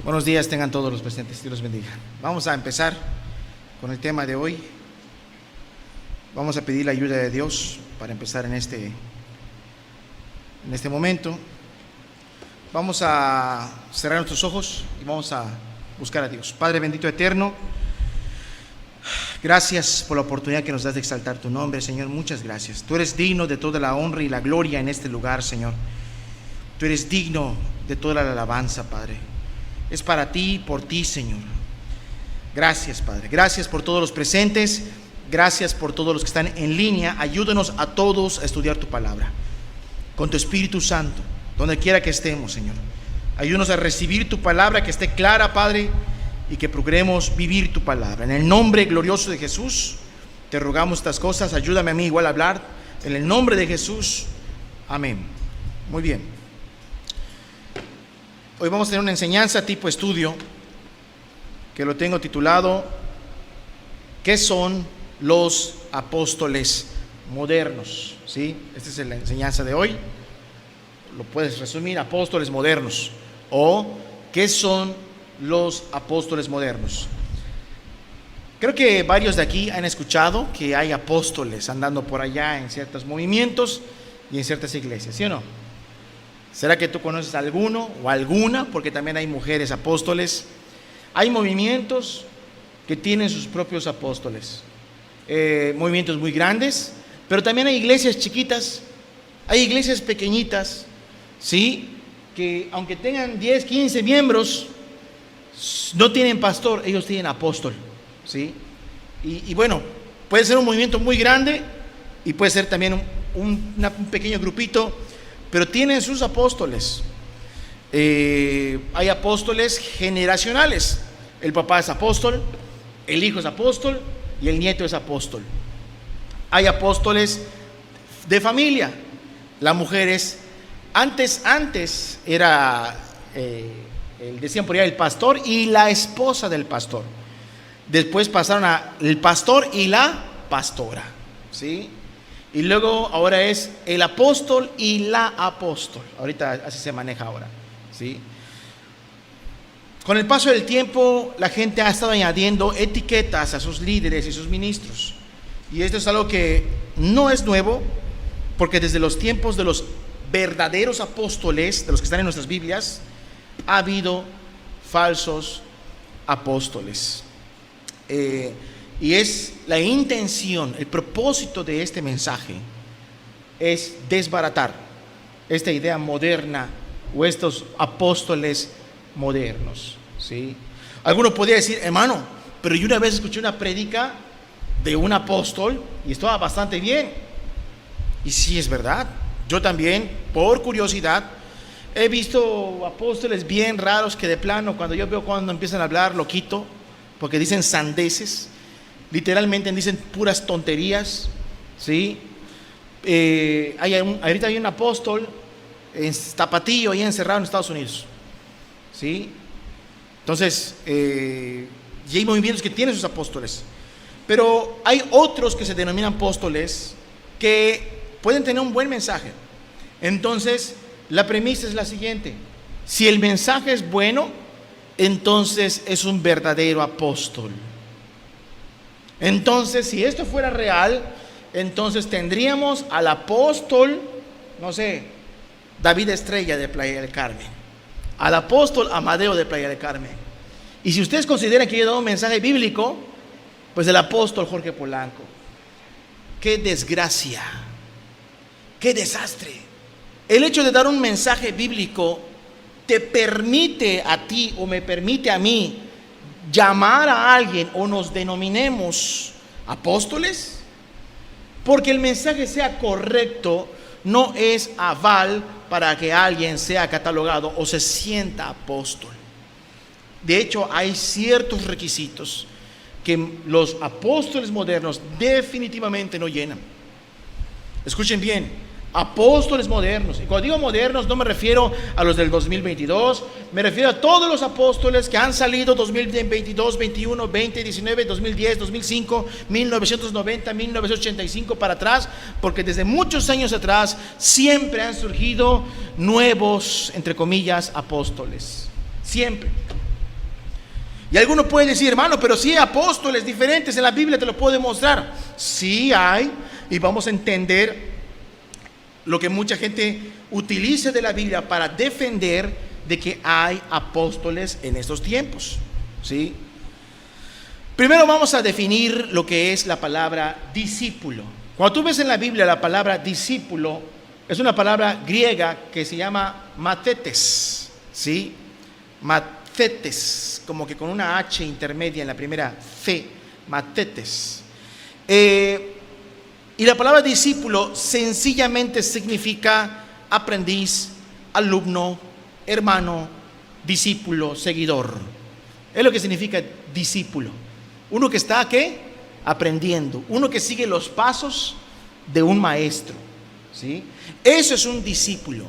Buenos días tengan todos los presentes, Dios los bendiga. Vamos a empezar con el tema de hoy. Vamos a pedir la ayuda de Dios para empezar en este momento. Vamos a cerrar nuestros ojos y vamos a buscar a Dios. Padre bendito eterno, gracias por la oportunidad que nos das de exaltar tu nombre, Señor. Muchas gracias. Tú eres digno de toda la honra y la gloria en este lugar, Señor. Tú eres digno de toda la alabanza, Padre. Es para ti, por ti, Señor. Gracias, Padre. Gracias por todos los presentes. Gracias por todos los que están en línea. Ayúdanos a todos a estudiar tu palabra con tu Espíritu Santo, donde quiera que estemos, Señor. Ayúdanos a recibir tu palabra, que esté clara, Padre, y que procuremos vivir tu palabra. En el nombre glorioso de Jesús, te rogamos estas cosas. Ayúdame a mí igual a hablar. En el nombre de Jesús. Amén. Muy bien. Hoy vamos a tener una enseñanza tipo estudio que lo tengo titulado ¿Qué son los apóstoles modernos? ¿Sí? Esta es la enseñanza de hoy. Lo puedes resumir: apóstoles modernos, o ¿qué son los apóstoles modernos? Creo que varios de aquí han escuchado que hay apóstoles andando por allá en ciertos movimientos y en ciertas iglesias, ¿sí o no? ¿Será que tú conoces alguno o alguna? Porque también hay mujeres apóstoles. Hay movimientos que tienen sus propios apóstoles, movimientos muy grandes, pero también hay iglesias chiquitas, hay iglesias pequeñitas, ¿sí? Que aunque tengan 10, 15 miembros, no tienen pastor, ellos tienen apóstol, ¿sí? Y bueno, puede ser un movimiento muy grande y puede ser también un pequeño grupito, pero tienen sus apóstoles. Hay apóstoles generacionales. El papá es apóstol, el hijo es apóstol y el nieto es apóstol. Hay apóstoles de familia. La mujer es, antes era, decían por allá, el pastor y la esposa del pastor. Después pasaron a el pastor y la pastora, ¿sí? Y luego ahora es el apóstol y la apóstol. Ahorita así se maneja ahora, ¿sí? Con el paso del tiempo, la gente ha estado añadiendo etiquetas a sus líderes y sus ministros. Y esto es algo que no es nuevo, porque desde los tiempos de los verdaderos apóstoles, de los que están en nuestras Biblias, ha habido falsos apóstoles. Y es la intención, el propósito de este mensaje es desbaratar esta idea moderna o estos apóstoles modernos, ¿sí? Alguno podría decir: hermano, pero yo una vez escuché una prédica de un apóstol y estaba bastante bien. Y sí, es verdad. Yo también, por curiosidad, he visto apóstoles bien raros que de plano, cuando empiezan a hablar, lo quito, porque dicen sandeces. Literalmente dicen puras tonterías, ¿sí? Ahorita hay un apóstol en Tapatío, ahí encerrado en Estados Unidos, ¿sí? Entonces, y hay movimientos que tienen sus apóstoles, pero hay otros que se denominan apóstoles que pueden tener un buen mensaje. Entonces, la premisa es la siguiente: si el mensaje es bueno, entonces es un verdadero apóstol. Entonces, si esto fuera real, entonces tendríamos al apóstol, no sé, David Estrella de Playa del Carmen, al apóstol Amadeo de Playa del Carmen. Y si ustedes consideran que yo he dado un mensaje bíblico, pues el apóstol Jorge Polanco. ¡Qué desgracia! ¡Qué desastre! El hecho de dar un mensaje bíblico te permite a ti o me permite a mí llamar a alguien o nos denominemos apóstoles, porque el mensaje sea correcto no es aval para que alguien sea catalogado o se sienta apóstol. De hecho, hay ciertos requisitos que los apóstoles modernos definitivamente no llenan. Escuchen bien: apóstoles modernos. Y cuando digo modernos, no me refiero a los del 2022, me refiero a todos los apóstoles que han salido 2022, 21, 20, 19, 2010, 2005, 1990, 1985 para atrás, porque desde muchos años atrás siempre han surgido nuevos, entre comillas, apóstoles. Siempre. Y alguno puede decir, hermano, pero sí hay apóstoles diferentes en la Biblia, te lo puedo demostrar. Sí hay, y vamos a entender lo que mucha gente utiliza de la Biblia para defender de que hay apóstoles en estos tiempos, ¿sí? Primero vamos a definir lo que es la palabra discípulo. Cuando tú ves en la Biblia la palabra discípulo, es una palabra griega que se llama mathetes, ¿sí? Mathetes, como que con una H intermedia en la primera C, mathetes. Y la palabra discípulo sencillamente significa aprendiz, alumno, hermano, discípulo, seguidor. Es lo que significa discípulo. Uno que está, ¿qué? Aprendiendo. Uno que sigue los pasos de un maestro, ¿sí? Eso es un discípulo.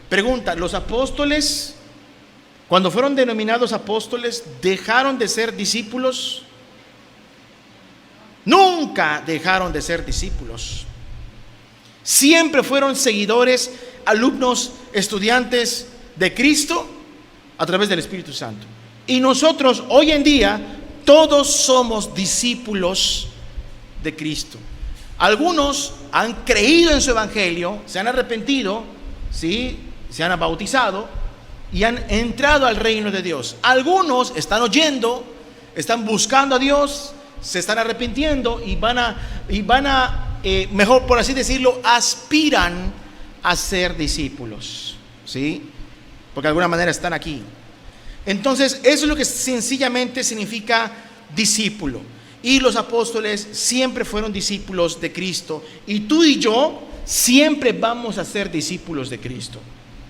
Pregunta, ¿los apóstoles, cuando fueron denominados apóstoles, dejaron de ser discípulos? Nunca dejaron de ser discípulos. Siempre fueron seguidores, alumnos, estudiantes de Cristo a través del Espíritu Santo. Y nosotros hoy en día todos somos discípulos de Cristo. Algunos han creído en su evangelio, se han arrepentido, ¿sí? Se han bautizado y han entrado al reino de Dios. Algunos están oyendo, están buscando a Dios, se están arrepintiendo y van a mejor por así decirlo, aspiran a ser discípulos, ¿sí? Porque de alguna manera están aquí. Entonces, eso es lo que sencillamente significa discípulo. Y los apóstoles siempre fueron discípulos de Cristo. Y tú y yo siempre vamos a ser discípulos de Cristo.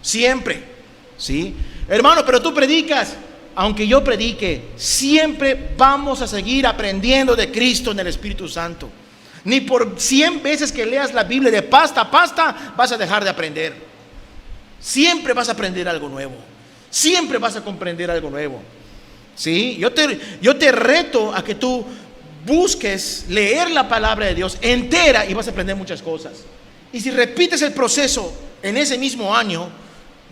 Siempre, ¿sí? Hermano, pero tú predicas. Aunque yo predique, siempre vamos a seguir aprendiendo de Cristo en el Espíritu Santo. Ni por 100 veces que leas la Biblia de pasta a pasta vas a dejar de aprender. Siempre vas a aprender algo nuevo. Siempre vas a comprender algo nuevo, ¿sí? Yo te reto a que tú busques leer la palabra de Dios entera y vas a aprender muchas cosas. Y si repites el proceso en ese mismo año,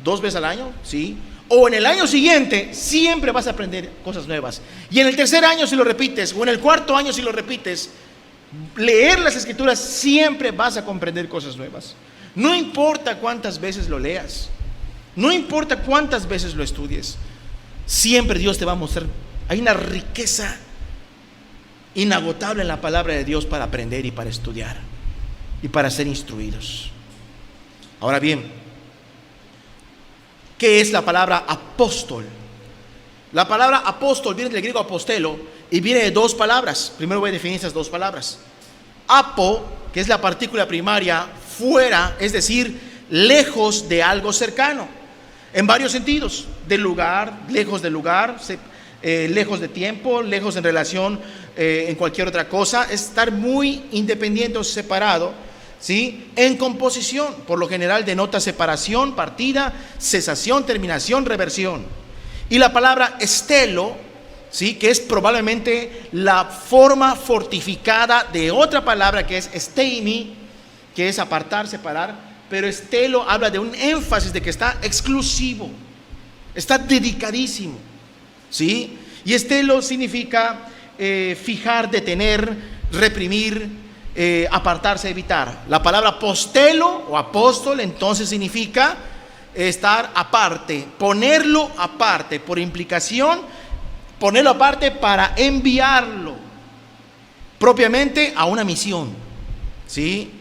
2 veces al año, ¿sí? O en el año siguiente, siempre vas a aprender cosas nuevas. Y en el tercer año si lo repites, o en el cuarto año si lo repites, leer las Escrituras siempre vas a comprender cosas nuevas. No importa cuántas veces lo leas. No importa cuántas veces lo estudies, siempre Dios te va a mostrar. Hay una riqueza inagotable en la palabra de Dios para aprender y para estudiar y para ser instruidos. Ahora bien, ¿qué es la palabra apóstol? La palabra apóstol viene del griego apostelo y viene de 2 palabras. Primero voy a definir esas 2 palabras. Apo, que es la partícula primaria, fuera, es decir, lejos de algo cercano. En varios sentidos, del lugar, lejos del lugar, lejos de tiempo, lejos en relación en cualquier otra cosa, es estar muy independiente o separado, ¿sí? En composición, por lo general denota separación, partida, cesación, terminación, reversión. Y la palabra estelo, ¿sí? Que es probablemente la forma fortificada de otra palabra que es steimi, que es apartar, separar. Pero estelo habla de un énfasis de que está exclusivo, está dedicadísimo, ¿sí? Y estelo significa fijar, detener, reprimir, apartarse, evitar. La palabra apostelo o apóstol entonces significa estar aparte, ponerlo aparte, por implicación, ponerlo aparte para enviarlo propiamente a una misión, ¿sí?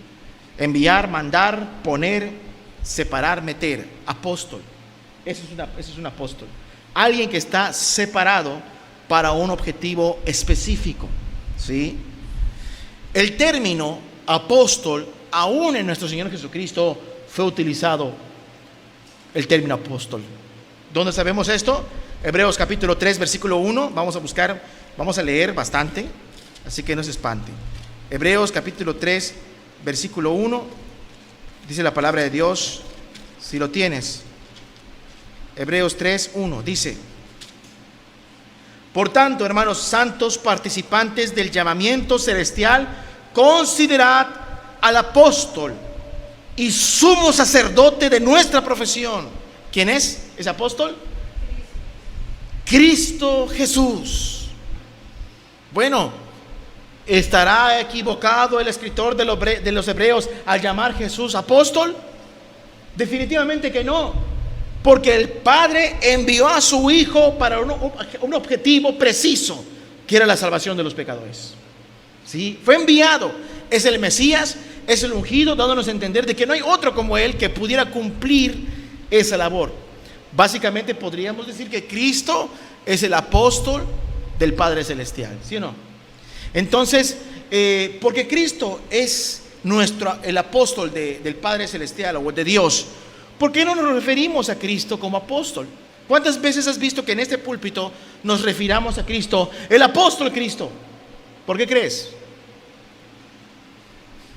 Enviar, mandar, poner, separar, meter. Apóstol. Ese es un apóstol. Alguien que está separado para un objetivo específico, ¿sí? El término apóstol, aún en nuestro Señor Jesucristo, fue utilizado el término apóstol. ¿Dónde sabemos esto? Hebreos capítulo 3, versículo 1. Vamos a leer bastante, así que no se espante. Hebreos capítulo 3, versículo 1, dice la palabra de Dios, si lo tienes. Hebreos 3, 1, dice: por tanto, hermanos santos, participantes del llamamiento celestial, considerad al apóstol y sumo sacerdote de nuestra profesión. ¿Quién es ese apóstol? Cristo Jesús. Bueno, ¿estará equivocado el escritor de los Hebreos al llamar Jesús apóstol? Definitivamente que no, porque el Padre envió a su Hijo para un objetivo preciso, que era la salvación de los pecadores. ¿Sí? Fue enviado, es el Mesías, es el ungido, dándonos a entender de que no hay otro como Él que pudiera cumplir esa labor. Básicamente podríamos decir que Cristo es el apóstol del Padre Celestial, ¿sí o no? Entonces, porque Cristo es el apóstol del Padre Celestial o de Dios, ¿por qué no nos referimos a Cristo como apóstol? ¿Cuántas veces has visto que en este púlpito nos refiramos a Cristo, el apóstol Cristo? ¿Por qué crees?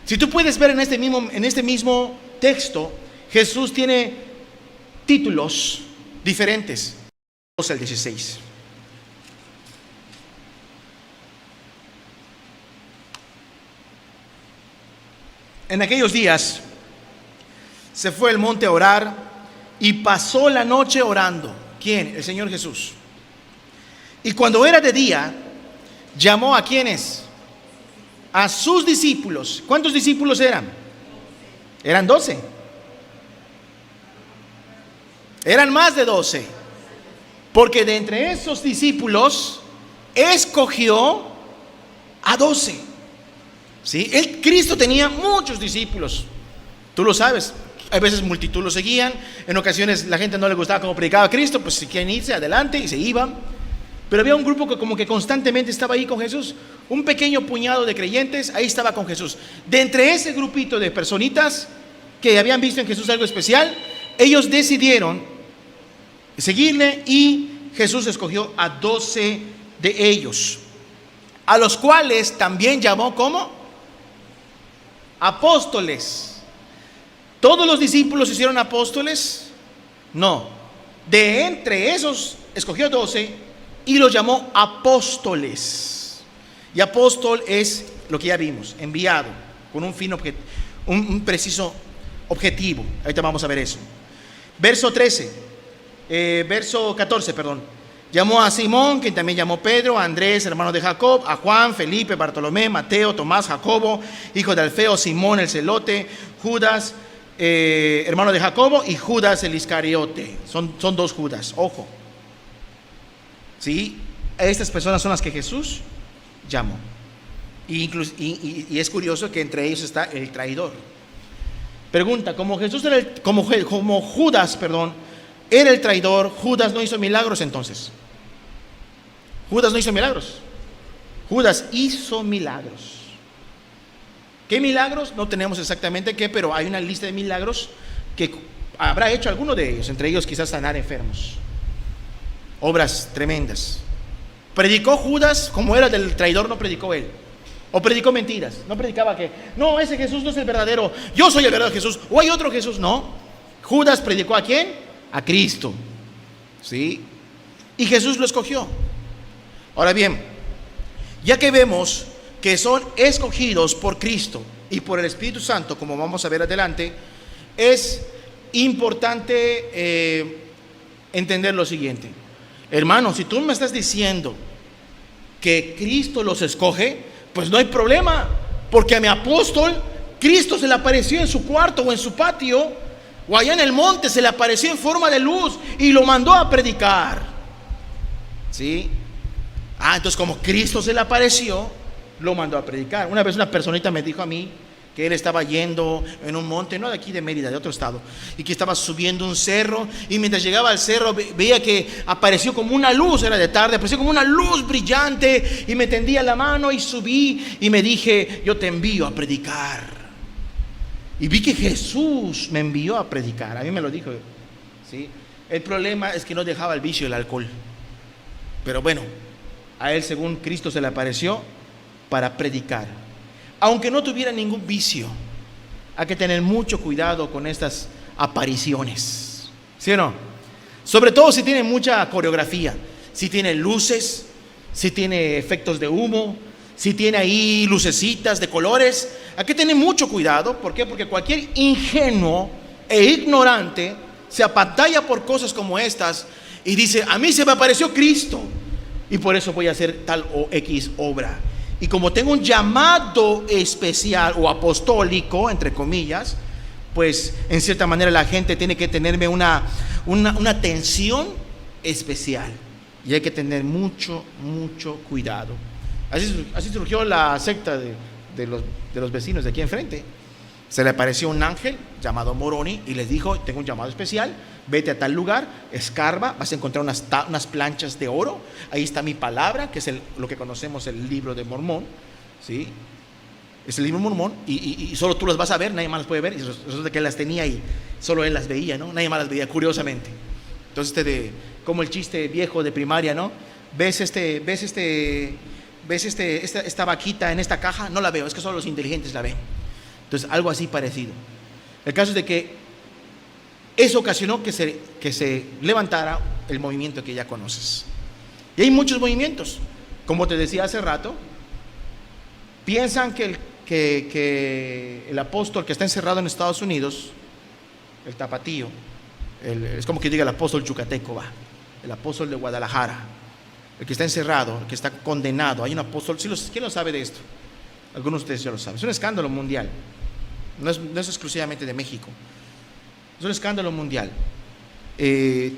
Si tú puedes ver en este mismo texto, Jesús tiene títulos diferentes. 12 al 16. En aquellos días se fue al monte a orar y pasó la noche orando. ¿Quién? El Señor Jesús. Y cuando era de día, llamó a ¿quiénes? A sus discípulos. ¿Cuántos discípulos eran? Eran 12. Eran más de 12. Porque de entre esos discípulos escogió a 12. ¿Sí? Cristo tenía muchos discípulos. Tú lo sabes. Hay veces multitud lo seguían. En ocasiones la gente no le gustaba cómo predicaba Cristo, pues si quieren irse adelante y se iban. Pero había un grupo que como que constantemente estaba ahí con Jesús. Un pequeño puñado de creyentes ahí estaba con Jesús. De entre ese grupito de personitas que habían visto en Jesús algo especial, ellos decidieron seguirle y Jesús escogió a 12 de ellos, a los cuales también llamó ¿cómo? Apóstoles. ¿Todos los discípulos se hicieron apóstoles? No. De entre esos escogió 12 y los llamó apóstoles. Y apóstol es lo que ya vimos, enviado, con un fin un preciso objetivo. Ahorita vamos a ver eso. Verso 14, perdón. Llamó a Simón, quien también llamó Pedro, a Andrés, hermano de Jacob, a Juan, Felipe, Bartolomé, Mateo, Tomás, Jacobo, hijo de Alfeo, Simón el celote, Judas, hermano de Jacobo, y Judas el Iscariote. Son 2 Judas, ojo. ¿Sí? Estas personas son las que Jesús llamó. Y es curioso que entre ellos está el traidor. Pregunta, como Judas, era el traidor, Judas no hizo milagros entonces. Judas no hizo milagros. Judas hizo milagros. ¿Qué milagros? No tenemos exactamente qué, pero hay una lista de milagros que habrá hecho alguno de ellos, entre ellos quizás sanar enfermos. Obras tremendas. ¿Predicó Judas como era del traidor? No predicó él. ¿O predicó mentiras? No predicaba que no, ese Jesús no es el verdadero, yo soy el verdadero Jesús, o hay otro Jesús. No. Judas predicó ¿a quién? A Cristo. ¿Sí? Y Jesús lo escogió. Ahora bien, ya que vemos que son escogidos por Cristo y por el Espíritu Santo, como vamos a ver adelante, es importante entender lo siguiente. Hermano, si tú me estás diciendo que Cristo los escoge, pues no hay problema, porque a mi apóstol Cristo se le apareció en su cuarto o en su patio o allá en el monte, se le apareció en forma de luz y lo mandó a predicar. ¿Sí? Entonces como Cristo se le apareció, lo mandó a predicar. Una vez una personita me dijo a mí que él estaba yendo en un monte, no de aquí de Mérida, de otro estado, y que estaba subiendo un cerro, y mientras llegaba al cerro veía que apareció como una luz, era de tarde, apareció como una luz brillante, y me tendía la mano y subí y me dije, yo te envío a predicar. Y vi que Jesús me envió a predicar, a mí me lo dijo, ¿sí? El problema es que no dejaba el vicio del alcohol, pero bueno, a él según Cristo se le apareció para predicar. Aunque no tuviera ningún vicio, hay que tener mucho cuidado con estas apariciones, ¿sí o no? Sobre todo si tiene mucha coreografía, si tiene luces, si tiene efectos de humo, si tiene ahí lucecitas de colores. Hay que tener mucho cuidado. ¿Por qué? Porque cualquier ingenuo e ignorante se apantalla por cosas como estas y dice: a mí se me apareció Cristo y por eso voy a hacer tal o X obra. Y como tengo un llamado especial o apostólico, entre comillas, pues en cierta manera la gente tiene que tenerme una atención especial. Y hay que tener mucho cuidado. Así surgió la secta de los vecinos de aquí enfrente. Se le apareció un ángel llamado Moroni y les dijo: tengo un llamado especial, vete a tal lugar, escarba, vas a encontrar unas planchas de oro, ahí está mi palabra, que es lo que conocemos, el libro de Mormón, ¿sí? Es el libro de Mormón, y solo tú las vas a ver, nadie más las puede ver. Y resulta que él las tenía y solo él las veía, ¿no? Nadie más las veía, curiosamente. Entonces, como el chiste viejo de primaria, ¿no? ¿Ves esta vaquita en esta caja? No la veo, es que solo los inteligentes la ven. Entonces, algo así parecido. El caso es de que eso ocasionó que se levantara el movimiento que ya conoces. Y hay muchos movimientos. Como te decía hace rato, piensan que el apóstol que está encerrado en Estados Unidos, el tapatío, es como que diga el apóstol yucateco, el apóstol de Guadalajara, el que está encerrado, el que está condenado. Hay un apóstol, ¿quién lo sabe de esto? Algunos de ustedes ya lo saben. Es un escándalo mundial. No es exclusivamente de México. Es un escándalo mundial.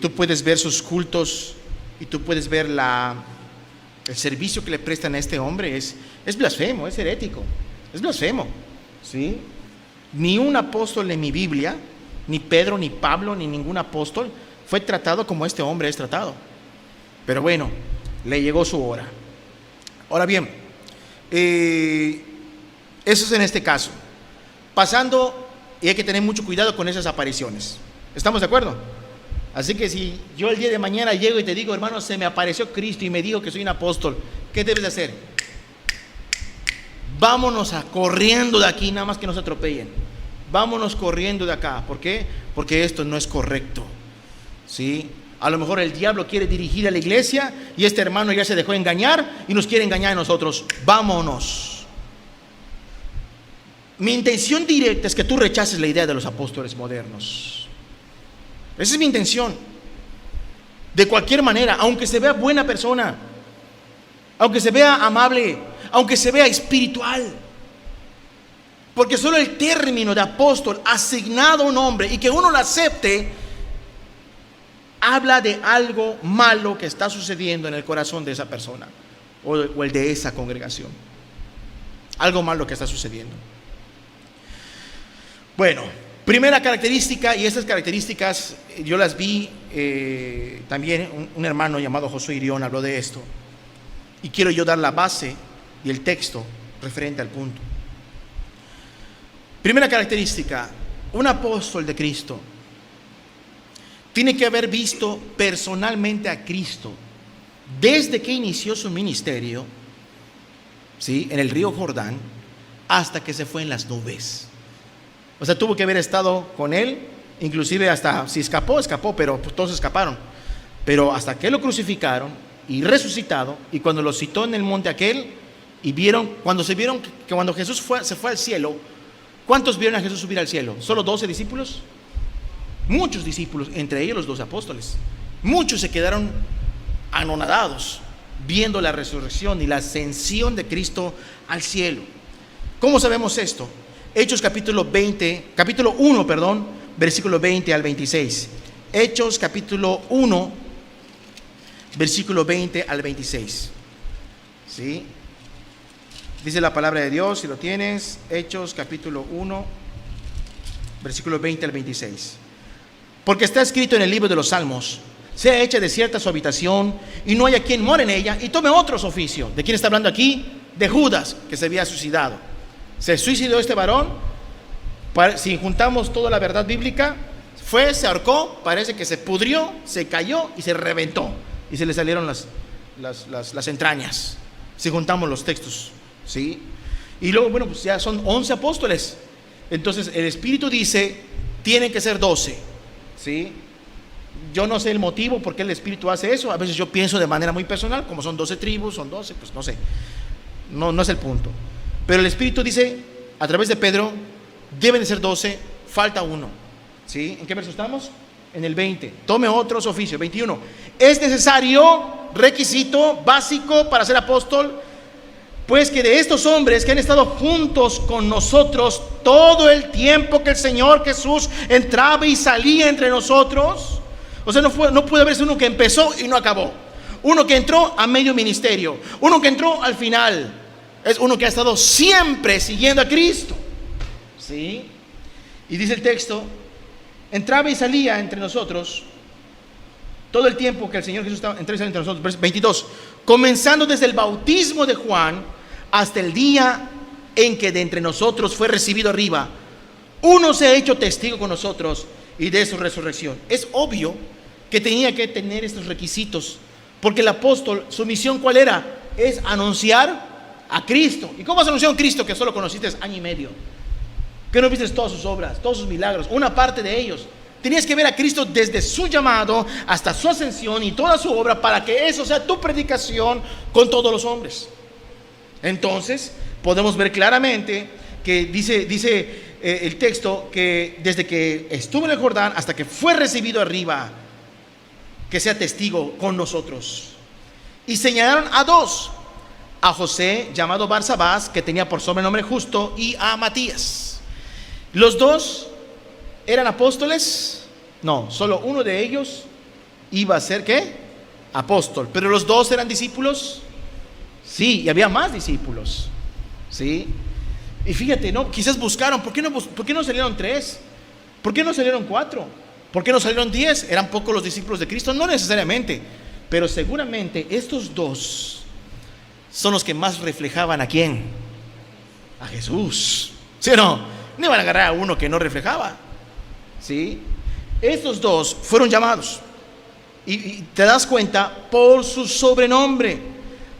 Tú puedes ver sus cultos y tú puedes ver el servicio que le prestan a este hombre. Es blasfemo, es herético, es blasfemo, ¿sí? Ni un apóstol en mi Biblia, ni Pedro, ni Pablo, ni ningún apóstol fue tratado como este hombre es tratado. Pero bueno, le llegó su hora. Ahora bien, eso es en este caso. Pasando, y hay que tener mucho cuidado con esas apariciones. ¿Estamos de acuerdo? Así que si yo el día de mañana llego y te digo: hermano, se me apareció Cristo y me dijo que soy un apóstol, ¿qué debes de hacer? Vámonos corriendo de aquí, nada más que nos atropellen. Vámonos corriendo de acá. ¿Por qué? Porque esto no es correcto, ¿sí? A lo mejor el diablo quiere dirigir a la iglesia y este hermano ya se dejó engañar y nos quiere engañar a nosotros. Vámonos. Mi intención directa es que tú rechaces la idea de los apóstoles modernos. Esa es mi intención. De cualquier manera, aunque se vea buena persona, aunque se vea amable, aunque se vea espiritual, porque solo el término de apóstol asignado a un hombre y que uno lo acepte, habla de algo malo que está sucediendo en el corazón de esa persona o el de esa congregación. Algo malo que está sucediendo. Bueno, primera característica, y estas características yo las vi también, un hermano llamado Josué Irión habló de esto, y quiero yo dar la base y el texto referente al punto. Primera característica: un apóstol de Cristo tiene que haber visto personalmente a Cristo desde que inició su ministerio, ¿sí?, en el río Jordán hasta que se fue en las nubes. O sea, tuvo que haber estado con él, inclusive hasta si escapó, pero pues todos escaparon. Pero hasta que lo crucificaron y resucitado, y cuando lo citó en el monte aquel, y cuando Jesús se fue al cielo, ¿cuántos vieron a Jesús subir al cielo? ¿Solo 12 discípulos? Muchos discípulos, entre ellos los 12 apóstoles. Muchos se quedaron anonadados viendo la resurrección y la ascensión de Cristo al cielo. ¿Cómo sabemos esto? Hechos capítulo 1, versículo 20 al 26. Hechos capítulo 1, versículo 20 al 26. ¿Sí? Dice la palabra de Dios, si lo tienes, Hechos capítulo 1, versículo 20 al 26. Porque está escrito en el libro de los Salmos: sea hecha desierta su habitación, y no haya quien more en ella, y tome otros oficios. ¿De quién está hablando aquí? De Judas, que se había suicidado. Se suicidó este varón. Si juntamos toda la verdad bíblica, se ahorcó, parece que se pudrió, se cayó y se reventó, y se le salieron las entrañas, si juntamos los textos, ¿sí? Y luego, bueno, pues ya son 11 apóstoles. Entonces el Espíritu dice: tienen que ser 12, ¿sí? Yo no sé el motivo por qué el Espíritu hace eso. A veces yo pienso de manera muy personal, como son 12 tribus, son 12, pues no sé. No es el punto. Pero el Espíritu dice, a través de Pedro, deben de ser 12, falta uno, ¿sí? ¿En qué verso estamos? En el 20. Tome otros oficios. 21. Es necesario, requisito básico para ser apóstol, pues que de estos hombres que han estado juntos con nosotros todo el tiempo que el Señor Jesús entraba y salía entre nosotros, o sea, no puede haberse uno que empezó y no acabó, uno que entró a medio ministerio, uno que entró al final, es uno que ha estado siempre siguiendo a Cristo, ¿sí? Y dice el texto, entraba y salía entre nosotros todo el tiempo que el Señor Jesús estaba entrando y salía entre nosotros. Verso 22, comenzando desde el bautismo de Juan hasta el día en que de entre nosotros fue recibido arriba, uno se ha hecho testigo con nosotros y de su resurrección. Es obvio que tenía que tener estos requisitos, porque el apóstol, su misión ¿cuál era? Es anunciar a Cristo. ¿Y cómo has anunciado a Cristo que solo conociste año y medio? Que no viste todas sus obras, todos sus milagros, una parte de ellos. Tenías que ver a Cristo desde su llamado hasta su ascensión y toda su obra, para que eso sea tu predicación con todos los hombres. Entonces podemos ver claramente que dice el texto que desde que estuvo en el Jordán hasta que fue recibido arriba, que sea testigo con nosotros. Y señalaron a dos: a José, llamado Barsabás, que tenía por sobrenombre Justo, y a Matías. Los dos eran apóstoles. No, solo uno de ellos iba a ser ¿qué? Apóstol. Pero los dos eran discípulos. Sí, y había más discípulos. Sí. Y fíjate, ¿no? Quizás buscaron, ¿por qué no salieron 3? ¿Por qué no salieron 4? ¿Por qué no salieron 10? ¿Eran pocos los discípulos de Cristo? No necesariamente, pero seguramente estos dos son los que más reflejaban ¿a quién? A Jesús. ¿Sí o no? No iban a agarrar a uno que no reflejaba. ¿Sí? Estos dos fueron llamados. Y te das cuenta por su sobrenombre.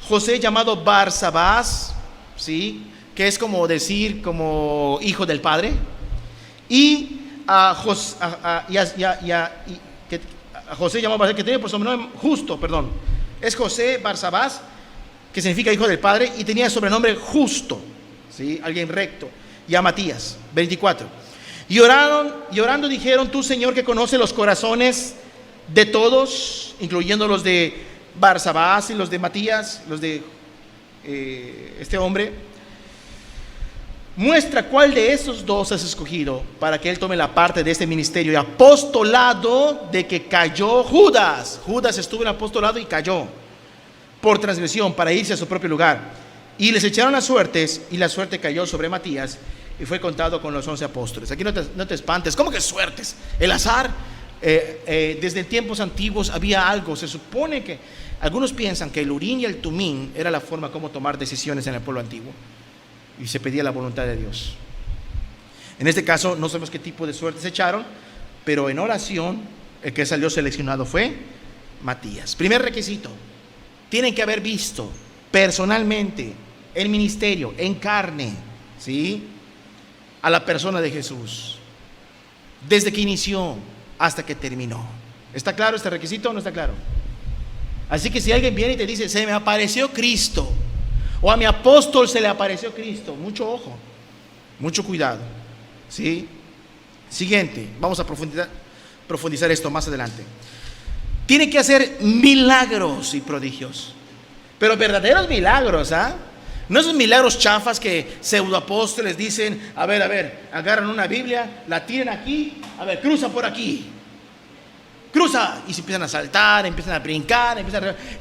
José, llamado Barsabás, ¿sí? Que es como decir, como hijo del Padre. Y a José, llamado Barsabás, que tenía por sobrenombre Justo, perdón. Es José Barsabás, que significa hijo del Padre, y tenía el sobrenombre Justo, ¿sí? Alguien recto. Y a Matías, 24. Y orando dijeron: tú, Señor, que conoces los corazones de todos, incluyendo los de Barsabás y los de Matías, los de este hombre, muestra cuál de esos dos has escogido para que él tome la parte de este ministerio y apostolado de que cayó Judas. Judas estuvo en apostolado y cayó por transgresión para irse a su propio lugar. Y les echaron las suertes, y la suerte cayó sobre Matías y fue contado con los 11 apóstoles. Aquí no te espantes. ¿Cómo que suertes? El azar. Desde tiempos antiguos había algo. Se supone que algunos piensan que el Urim y el Tumim era la forma como tomar decisiones en el pueblo antiguo, y se pedía la voluntad de Dios. En este caso no sabemos qué tipo de suerte se echaron, pero en oración el que salió seleccionado fue Matías. Primer requisito: tienen que haber visto personalmente el ministerio en carne, ¿sí?, a la persona de Jesús, desde que inició hasta que terminó. ¿Está claro este requisito o no está claro? Así que si alguien viene y te dice: se me apareció Cristo, o a mi apóstol se le apareció Cristo, mucho ojo, mucho cuidado, ¿sí? Siguiente, vamos a profundizar esto más adelante. Tiene que hacer milagros y prodigios, pero verdaderos milagros, ¿ah? No esos milagros chafas que pseudoapóstoles dicen: a ver, agarran una Biblia, la tiran aquí, a ver, cruza por aquí, cruza, y se empiezan a saltar, empiezan a brincar,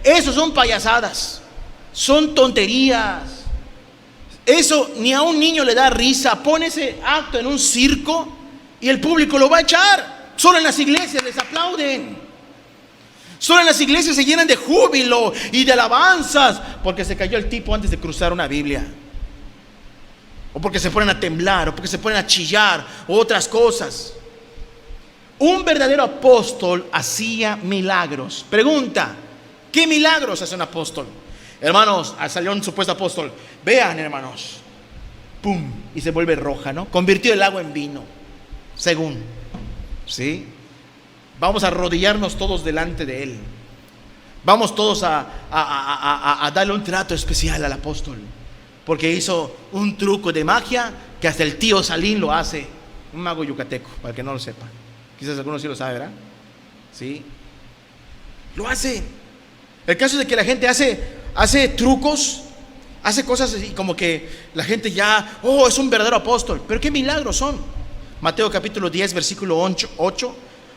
Esos son payasadas, son tonterías. Eso ni a un niño le da risa. Pon ese acto en un circo y el público lo va a echar. Solo en las iglesias les aplauden. Solo en las iglesias se llenan de júbilo y de alabanzas porque se cayó el tipo antes de cruzar una Biblia, o porque se ponen a temblar, o porque se ponen a chillar, o otras cosas. Un verdadero apóstol hacía milagros. Pregunta: ¿qué milagros hace un apóstol? Hermanos, salió un supuesto apóstol. Vean, hermanos, pum, y se vuelve roja, ¿no? Convirtió el agua en vino, según, ¿sí? Vamos a arrodillarnos todos delante de él. Vamos todos a darle un trato especial al apóstol, porque hizo un truco de magia que hasta el tío Salín lo hace. Un mago yucateco, para el que no lo sepa. Quizás algunos sí lo saben, ¿verdad? ¿Sí? Lo hace. El caso es de que la gente hace trucos, hace cosas así, como que la gente ya, oh, es un verdadero apóstol. Pero qué milagros son. Mateo capítulo 10, versículo 8.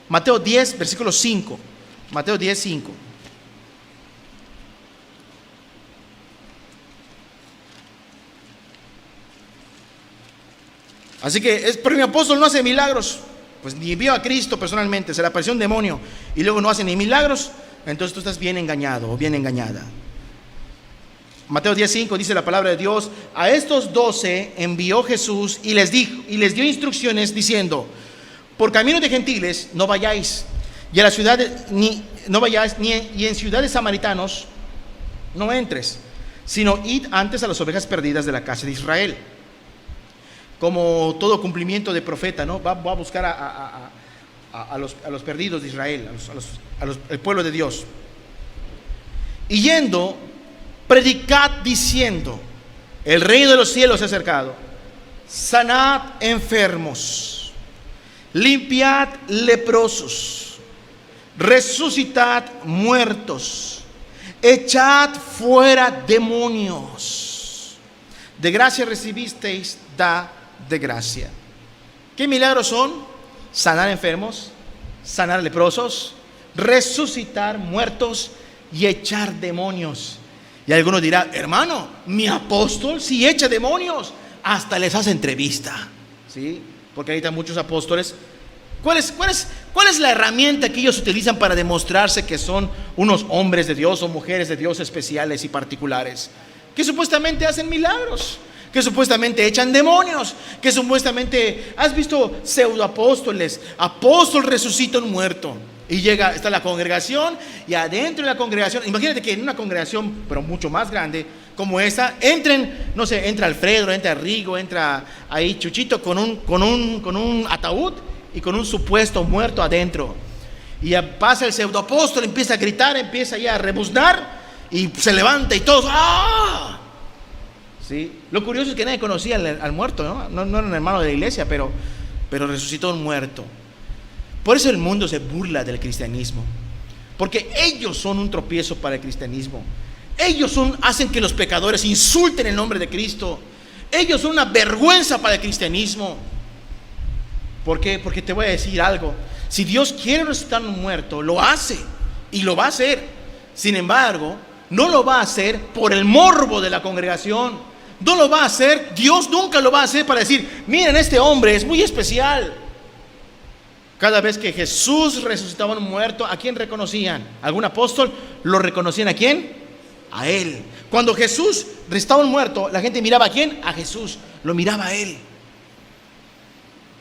Mateo 10, versículo 5. Mateo 10, 5. Así que, pero mi apóstol no hace milagros. Pues ni vio a Cristo personalmente, se le apareció un demonio y luego no hace ni milagros. Entonces tú estás bien engañado o bien engañada. Mateo 10:5 dice la palabra de Dios: a estos 12 envió Jesús y les dio instrucciones diciendo: por camino de gentiles no vayáis, y a las ciudades no vayáis, y en ciudades samaritanos no entres, sino id antes a las ovejas perdidas de la casa de Israel. Como todo cumplimiento de profeta, ¿no? Va a buscar a los perdidos de Israel, al pueblo de Dios. Y yendo, predicad diciendo: el reino de los cielos se ha acercado. Sanad enfermos, limpiad leprosos, resucitad muertos, echad fuera demonios. De gracia recibisteis, da de gracia. ¿Qué milagros son? Sanar enfermos, sanar leprosos, resucitar muertos y echar demonios. Y algunos dirán: hermano, mi apóstol sí echa demonios, hasta les hace entrevista, ¿sí? Porque ahorita muchos apóstoles, ¿cuál es la herramienta que ellos utilizan para demostrarse que son unos hombres de Dios o mujeres de Dios especiales y particulares? Que supuestamente hacen milagros, que supuestamente echan demonios, que supuestamente, has visto pseudoapóstoles, apóstol resucita un muerto, y está la congregación, y adentro de la congregación, imagínate que en una congregación, pero mucho más grande, como esa, entra Alfredo, entra Rigo, entra ahí Chuchito con un ataúd y con un supuesto muerto adentro, y ya pasa el pseudoapóstol, empieza a gritar, empieza ya a rebuznar, y se levanta y todos, ¡ah! ¿Sí? Lo curioso es que nadie conocía al muerto, ¿no? No era un hermano de la iglesia, pero resucitó un muerto. Por eso el mundo se burla del cristianismo, porque ellos son un tropiezo para el cristianismo. Ellos hacen que los pecadores insulten el nombre de Cristo. Ellos son una vergüenza para el cristianismo. ¿Por qué? Porque te voy a decir algo: si Dios quiere resucitar un muerto, lo hace y lo va a hacer. Sin embargo, no lo va a hacer por el morbo de la congregación. No lo va a hacer, Dios nunca lo va a hacer para decir: miren, este hombre es muy especial. Cada vez que Jesús resucitaba a un muerto, ¿a quién reconocían? ¿Algún apóstol? ¿Lo reconocían a quién? A él. Cuando Jesús resucitaba a un muerto, la gente miraba a quién? A Jesús, lo miraba a él.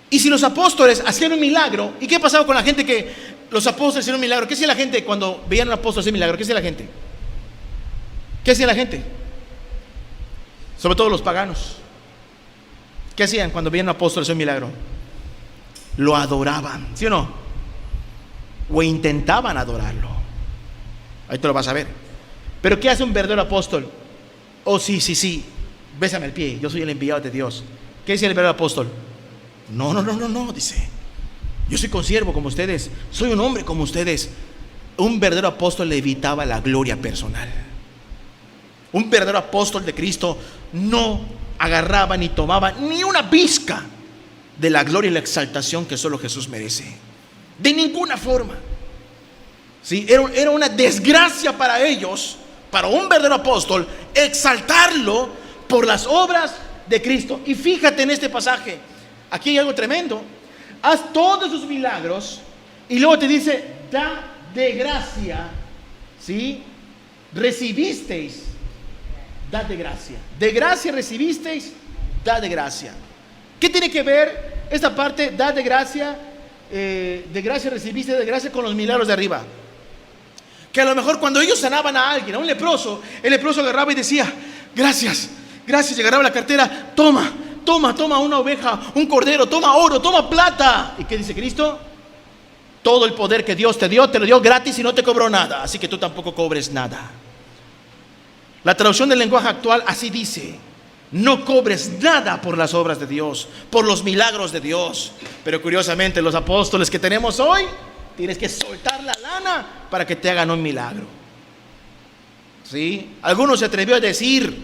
Y si los apóstoles hacían un milagro, ¿y qué pasaba con la gente que los apóstoles hacían un milagro? ¿Qué hacía la gente cuando veían a un apóstol hacer un milagro? ¿Qué hacía la gente? ¿Qué hacía la gente? Sobre todo los paganos. ¿Qué hacían cuando veían a un apóstol hacer un milagro? Lo adoraban, ¿sí o no? O intentaban adorarlo. Ahí te lo vas a ver. Pero ¿qué hace un verdadero apóstol? Oh, sí, bésame el pie, yo soy el enviado de Dios. ¿Qué dice el verdadero apóstol? No, dice: yo soy consiervo como ustedes, soy un hombre como ustedes. Un verdadero apóstol le evitaba la gloria personal. Un verdadero apóstol de Cristo no agarraba ni tomaba ni una pizca de la gloria y la exaltación que solo Jesús merece. De ninguna forma. ¿Sí? Era una desgracia para ellos, para un verdadero apóstol, exaltarlo por las obras de Cristo. Y fíjate en este pasaje, aquí hay algo tremendo. Haz todos sus milagros y luego te dice: da de gracia, ¿sí? Recibisteis, da de gracia. De gracia recibisteis, da de gracia. ¿Qué tiene que ver esta parte, da de gracia recibiste, de gracia, con los milagros de arriba? Que a lo mejor cuando ellos sanaban a alguien, a un leproso, el leproso agarraba y decía: gracias, y agarraba la cartera, toma una oveja, un cordero, toma oro, toma plata. ¿Y qué dice Cristo? Todo el poder que Dios te lo dio gratis y no te cobró nada, así que tú tampoco cobres nada. La traducción del lenguaje actual así dice: no cobres nada por las obras de Dios, por los milagros de Dios. Pero curiosamente los apóstoles que tenemos hoy tienes que soltar la lana para que te hagan un milagro. ¿Sí? Algunos se atrevió a decir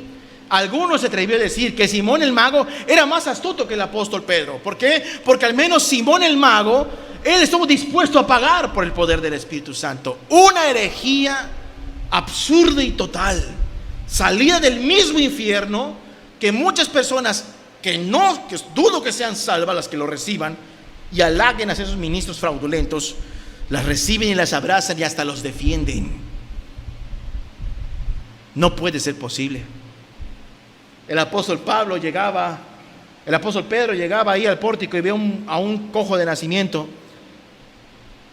que Simón el mago era más astuto que el apóstol Pedro. ¿Por qué? Porque al menos Simón el mago, él estuvo dispuesto a pagar por el poder del Espíritu Santo. Una herejía absurda y total, salida del mismo infierno, que muchas personas que dudo que sean salvas las que lo reciban y halaguen a esos ministros fraudulentos, las reciben y las abrazan y hasta los defienden. No puede ser posible. El apóstol Pedro llegaba ahí al pórtico y ve a un cojo de nacimiento,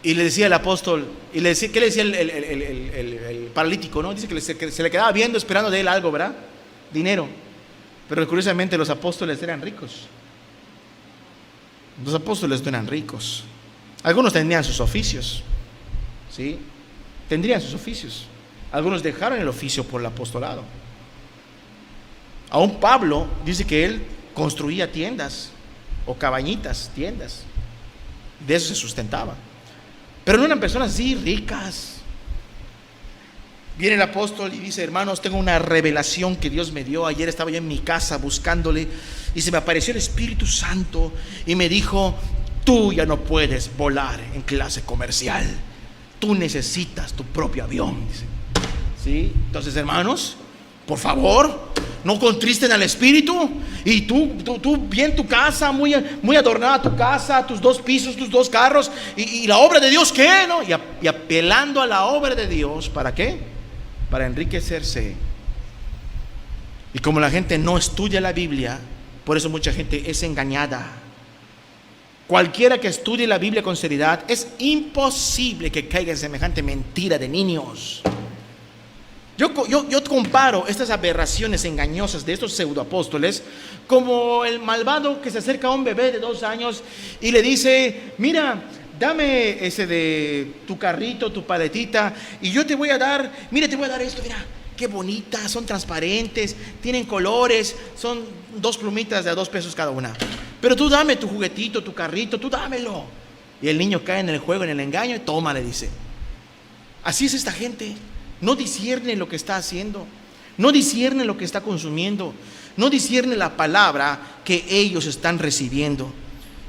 y le decía el apóstol, ¿qué le decía el paralítico? ¿No? Dice que se le quedaba viendo, esperando de él algo, ¿verdad? Dinero. Pero curiosamente los apóstoles eran ricos. Los apóstoles no eran ricos. Algunos tenían sus oficios, ¿sí? Tendrían sus oficios. Algunos dejaron el oficio por el apostolado. Aún Pablo dice que él construía tiendas o cabañitas, tiendas. De eso se sustentaba. Pero no eran personas así ricas. Viene el apóstol y dice: hermanos, tengo una revelación que Dios me dio. Ayer estaba yo en mi casa buscándole y se me apareció el Espíritu Santo y me dijo: tú ya no puedes volar en clase comercial, tú necesitas tu propio avión. Dice. ¿Sí? Entonces, hermanos, por favor, no contristen al Espíritu. Y tú bien tu casa, muy adornada tu casa, tus 2 pisos, tus 2 carros, y la obra de Dios, ¿qué? ¿No? Y apelando a la obra de Dios, ¿para qué? Para enriquecerse. Y como la gente no estudia la Biblia, por eso mucha gente es engañada. Cualquiera que estudie la Biblia con seriedad, es imposible que caiga en semejante mentira de niños. Yo comparo estas aberraciones engañosas de estos pseudoapóstoles como el malvado que se acerca a un bebé de 2 años y le dice: mira, dame ese de tu carrito, tu paletita, y yo te voy a dar, mira, te voy a dar esto, mira, qué bonitas, son transparentes, tienen colores, son 2 plumitas de a 2 pesos cada una. Pero tú dame tu juguetito, tu carrito, tú dámelo. Y el niño cae en el juego, en el engaño, y toma, le dice. Así es esta gente. No discierne lo que está haciendo, no discierne lo que está consumiendo, no discierne la palabra que ellos están recibiendo,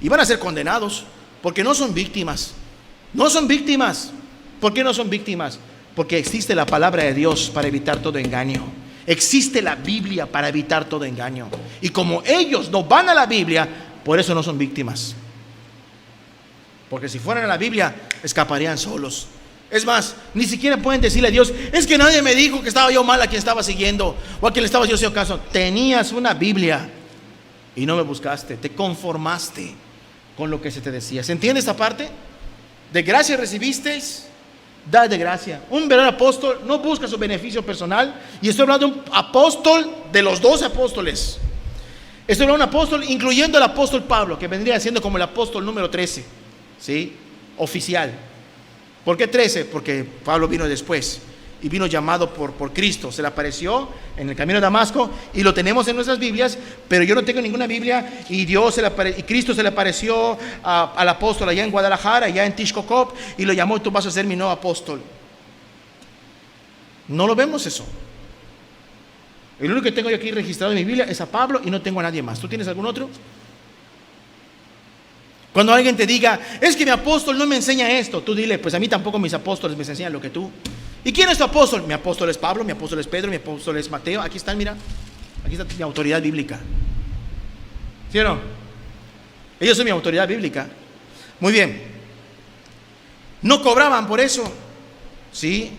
y van a ser condenados porque no son víctimas. No son víctimas. ¿Por qué no son víctimas? Porque existe la palabra de Dios para evitar todo engaño. Existe la Biblia para evitar todo engaño. Y como ellos no van a la Biblia, por eso no son víctimas. Porque si fueran a la Biblia, escaparían solos. Es más, ni siquiera pueden decirle a Dios: es que nadie me dijo que estaba yo mal a quien estaba siguiendo, o a quien le estaba yo haciendo caso. Tenías una Biblia y no me buscaste, te conformaste con lo que se te decía. ¿Se entiende esta parte? De gracia recibisteis, dad de gracia. Un verdadero apóstol no busca su beneficio personal. Y estoy hablando de un apóstol, de los 12 apóstoles. Estoy hablando de un apóstol, incluyendo el apóstol Pablo, que vendría siendo como el apóstol número 13, ¿sí? Oficial. ¿Por qué 13? Porque Pablo vino después y vino llamado por Cristo. Se le apareció en el camino de Damasco y lo tenemos en nuestras Biblias, pero yo no tengo ninguna Biblia. Y Cristo se le apareció al apóstol allá en Guadalajara, allá en Tishkokop, y lo llamó: tú vas a ser mi nuevo apóstol. No lo vemos eso. El único que tengo yo aquí registrado en mi Biblia es a Pablo y no tengo a nadie más. ¿Tú tienes algún otro? Cuando alguien te diga: es que mi apóstol no me enseña esto, tú dile: pues a mí tampoco mis apóstoles me enseñan lo que tú. ¿Y quién es tu apóstol? Mi apóstol es Pablo, mi apóstol es Pedro, mi apóstol es Mateo. Aquí están, mira. Aquí está mi autoridad bíblica. ¿Sí o no? Ellos son mi autoridad bíblica. Muy bien. No cobraban por eso. ¿Sí?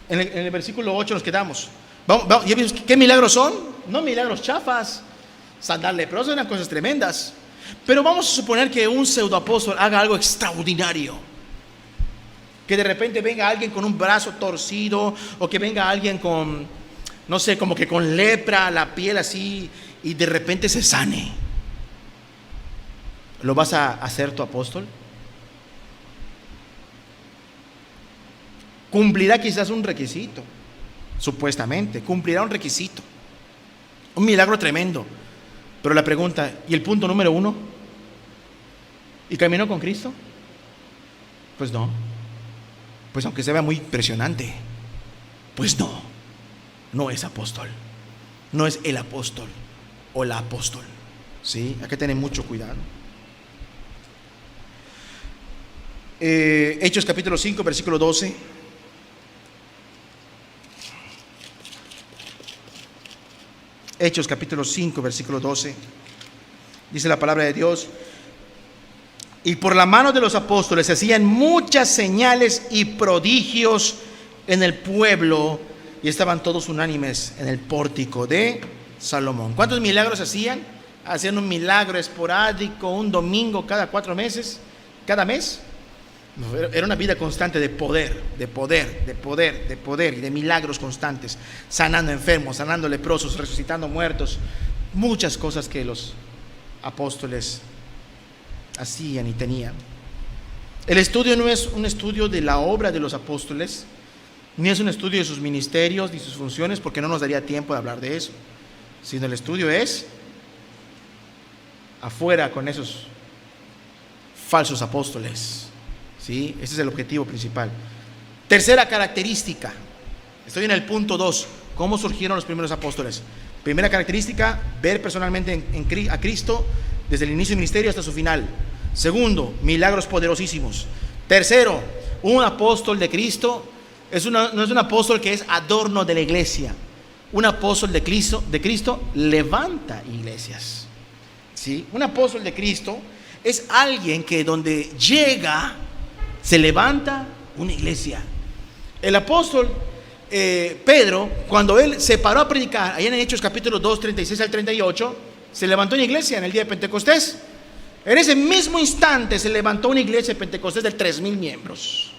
En el versículo 8 nos quedamos. ¿Ya vimos qué milagros son? No milagros chafas. Sanidad leprosa, eran cosas tremendas. Pero vamos a suponer que un pseudoapóstol haga algo extraordinario. Que de repente venga alguien con un brazo torcido, o que venga alguien con, no sé, como que con lepra, la piel así, y de repente se sane. ¿Lo vas a hacer tu apóstol? Cumplirá quizás un requisito, supuestamente, cumplirá un requisito. Un milagro tremendo. Pero la pregunta, ¿y el punto número 1? ¿Y caminó con Cristo? Pues no. pues aunque se vea muy impresionante, pues no es apóstol, no es el apóstol o la apóstol, ¿sí? Hay que tener mucho cuidado. Hechos capítulo 5, versículo 12. Hechos capítulo 5, versículo 12. Dice la palabra de Dios: y por la mano de los apóstoles se hacían muchas señales y prodigios en el pueblo, y estaban todos unánimes en el pórtico de Salomón. ¿Cuántos milagros hacían? Hacían un milagro esporádico, un domingo cada 4 meses, cada mes. Era una vida constante de poder y de milagros constantes, sanando enfermos, sanando leprosos, resucitando muertos, muchas cosas que los apóstoles hacían y tenían. El estudio no es un estudio de la obra de los apóstoles, ni es un estudio de sus ministerios ni sus funciones, porque no nos daría tiempo de hablar de eso, sino el estudio es afuera con esos falsos apóstoles. ¿Sí? Ese es el objetivo principal. Tercera característica, estoy en el punto 2, ¿cómo surgieron los primeros apóstoles? Primera característica, ver personalmente a Cristo desde el inicio del ministerio hasta su final. Segundo, milagros poderosísimos. Tercero, un apóstol de Cristo no es un apóstol que es adorno de la iglesia. Un apóstol de Cristo levanta iglesias. ¿Sí? Un apóstol de Cristo es alguien que donde llega se levanta una iglesia. El apóstol Pedro, cuando él se paró a predicar, allá en Hechos capítulo 2, 36 al 38, se levantó una iglesia en el día de Pentecostés. En ese mismo instante se levantó una iglesia de Pentecostés de 3,000 miembros.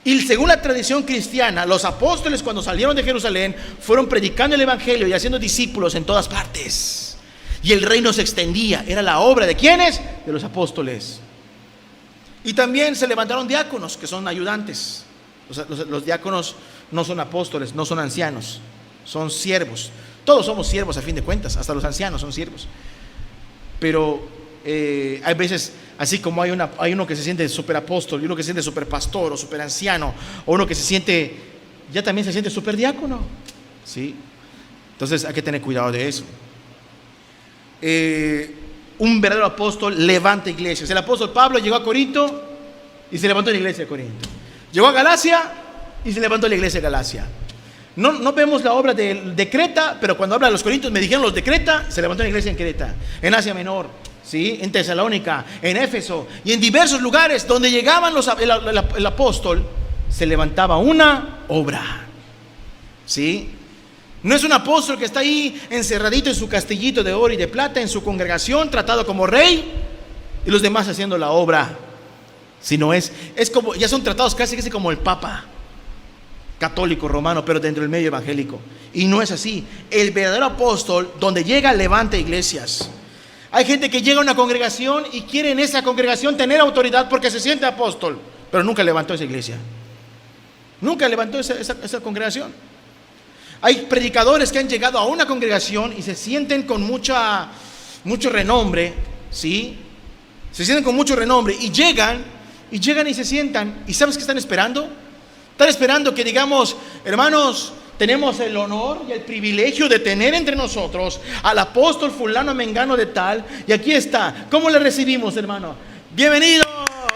Y según la tradición cristiana, los apóstoles, cuando salieron de Jerusalén, fueron predicando el evangelio y haciendo discípulos en todas partes, y el reino se extendía. Era la obra de ¿quiénes? De los apóstoles. Y también se levantaron diáconos, que son ayudantes. Los diáconos no son apóstoles, no son ancianos, son siervos. Todos somos siervos a fin de cuentas, hasta los ancianos son siervos. Pero hay veces, así como hay uno que se siente super apóstol, y uno que se siente super pastor o super anciano, o uno que ya también se siente super diácono, ¿sí? Entonces hay que tener cuidado de eso. Un verdadero apóstol levanta iglesias. El apóstol Pablo llegó a Corinto y se levantó la iglesia de Corinto. Llegó a Galacia y se levantó la iglesia de Galacia. No vemos la obra de Creta, pero cuando habla de los corintios, me dijeron los de Creta, se levantó una iglesia en Creta, en Asia Menor, ¿sí? En Tesalónica, en Éfeso y en diversos lugares donde llegaban el apóstol, se levantaba una obra, ¿sí? No es un apóstol que está ahí encerradito en su castillito de oro y de plata, en su congregación, tratado como rey, y los demás haciendo la obra. Sino es como, ya son tratados casi como el Papa católico romano, pero dentro del medio evangélico. Y no es así. El verdadero apóstol, donde llega, levanta iglesias. Hay gente que llega a una congregación y quiere en esa congregación tener autoridad porque se siente apóstol, pero nunca levantó esa iglesia. Nunca levantó esa congregación. Hay predicadores que han llegado a una congregación y se sienten con mucho renombre, ¿sí? Se sienten con mucho renombre y llegan y se sientan. ¿Y sabes qué están esperando? Están esperando que digamos, hermanos, tenemos el honor y el privilegio de tener entre nosotros al apóstol fulano mengano de tal, y aquí está. ¿Cómo le recibimos, hermano? Bienvenido.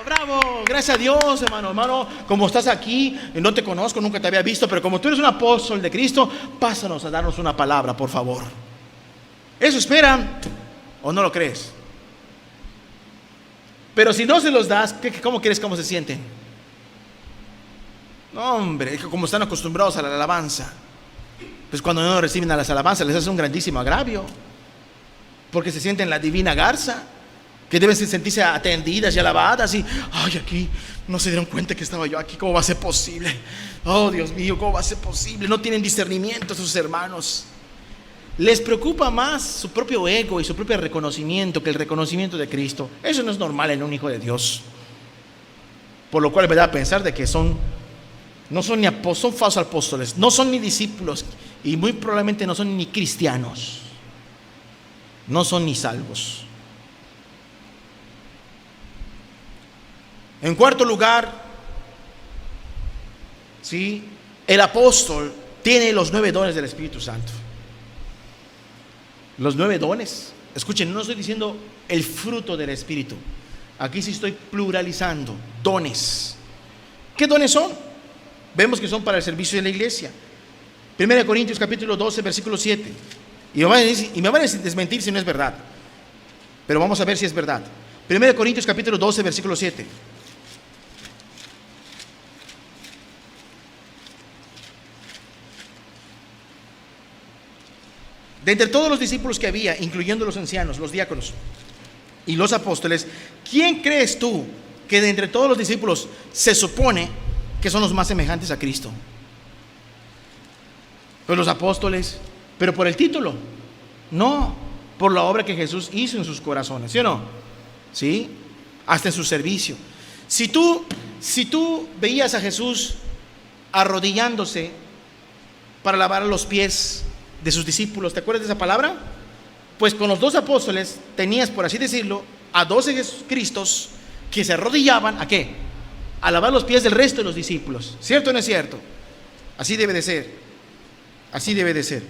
Bravo, gracias a Dios, hermano, como estás aquí, no te conozco, nunca te había visto, pero como tú eres un apóstol de Cristo, pásanos a darnos una palabra, por favor. ¿Eso esperan o no lo crees? Pero si no se los das, ¿cómo crees cómo se sienten? No, hombre, es que como están acostumbrados a la alabanza, pues cuando no reciben a las alabanzas les hace un grandísimo agravio, porque se sienten la divina garza, que deben sentirse atendidas y alabadas, y ay, aquí no se dieron cuenta que estaba yo aquí, ¿cómo va a ser posible? Oh, Dios mío, ¿cómo va a ser posible? No tienen discernimiento sus hermanos. Les preocupa más su propio ego y su propio reconocimiento que el reconocimiento de Cristo. Eso no es normal en un hijo de Dios. Por lo cual me da a pensar de que son falsos apóstoles, no son ni discípulos, y muy probablemente no son ni cristianos, no son ni salvos. En cuarto lugar, ¿sí? El apóstol tiene los 9 dones del Espíritu Santo. Los 9 dones. Escuchen, no estoy diciendo el fruto del Espíritu. Aquí sí estoy pluralizando. Dones. ¿Qué dones son? Vemos que son para el servicio de la iglesia. 1 Corintios capítulo 12, versículo 7. Y me van a desmentir si no es verdad. Pero vamos a ver si es verdad. 1 Corintios capítulo 12, versículo 7. De entre todos los discípulos que había, incluyendo los ancianos, los diáconos y los apóstoles, ¿quién crees tú que de entre todos los discípulos se supone que son los más semejantes a Cristo? Pues los apóstoles. Pero por el título, no, por la obra que Jesús hizo en sus corazones, ¿sí o no? ¿Sí? Hasta en su servicio. Si tú veías a Jesús arrodillándose para lavar los pies de sus discípulos, ¿te acuerdas de esa palabra? Pues con los 2 apóstoles tenías, por así decirlo, a 12 Jesucristos que se arrodillaban, ¿a qué? A lavar los pies del resto de los discípulos. ¿Cierto o no es cierto? Así debe de ser. Así debe de ser.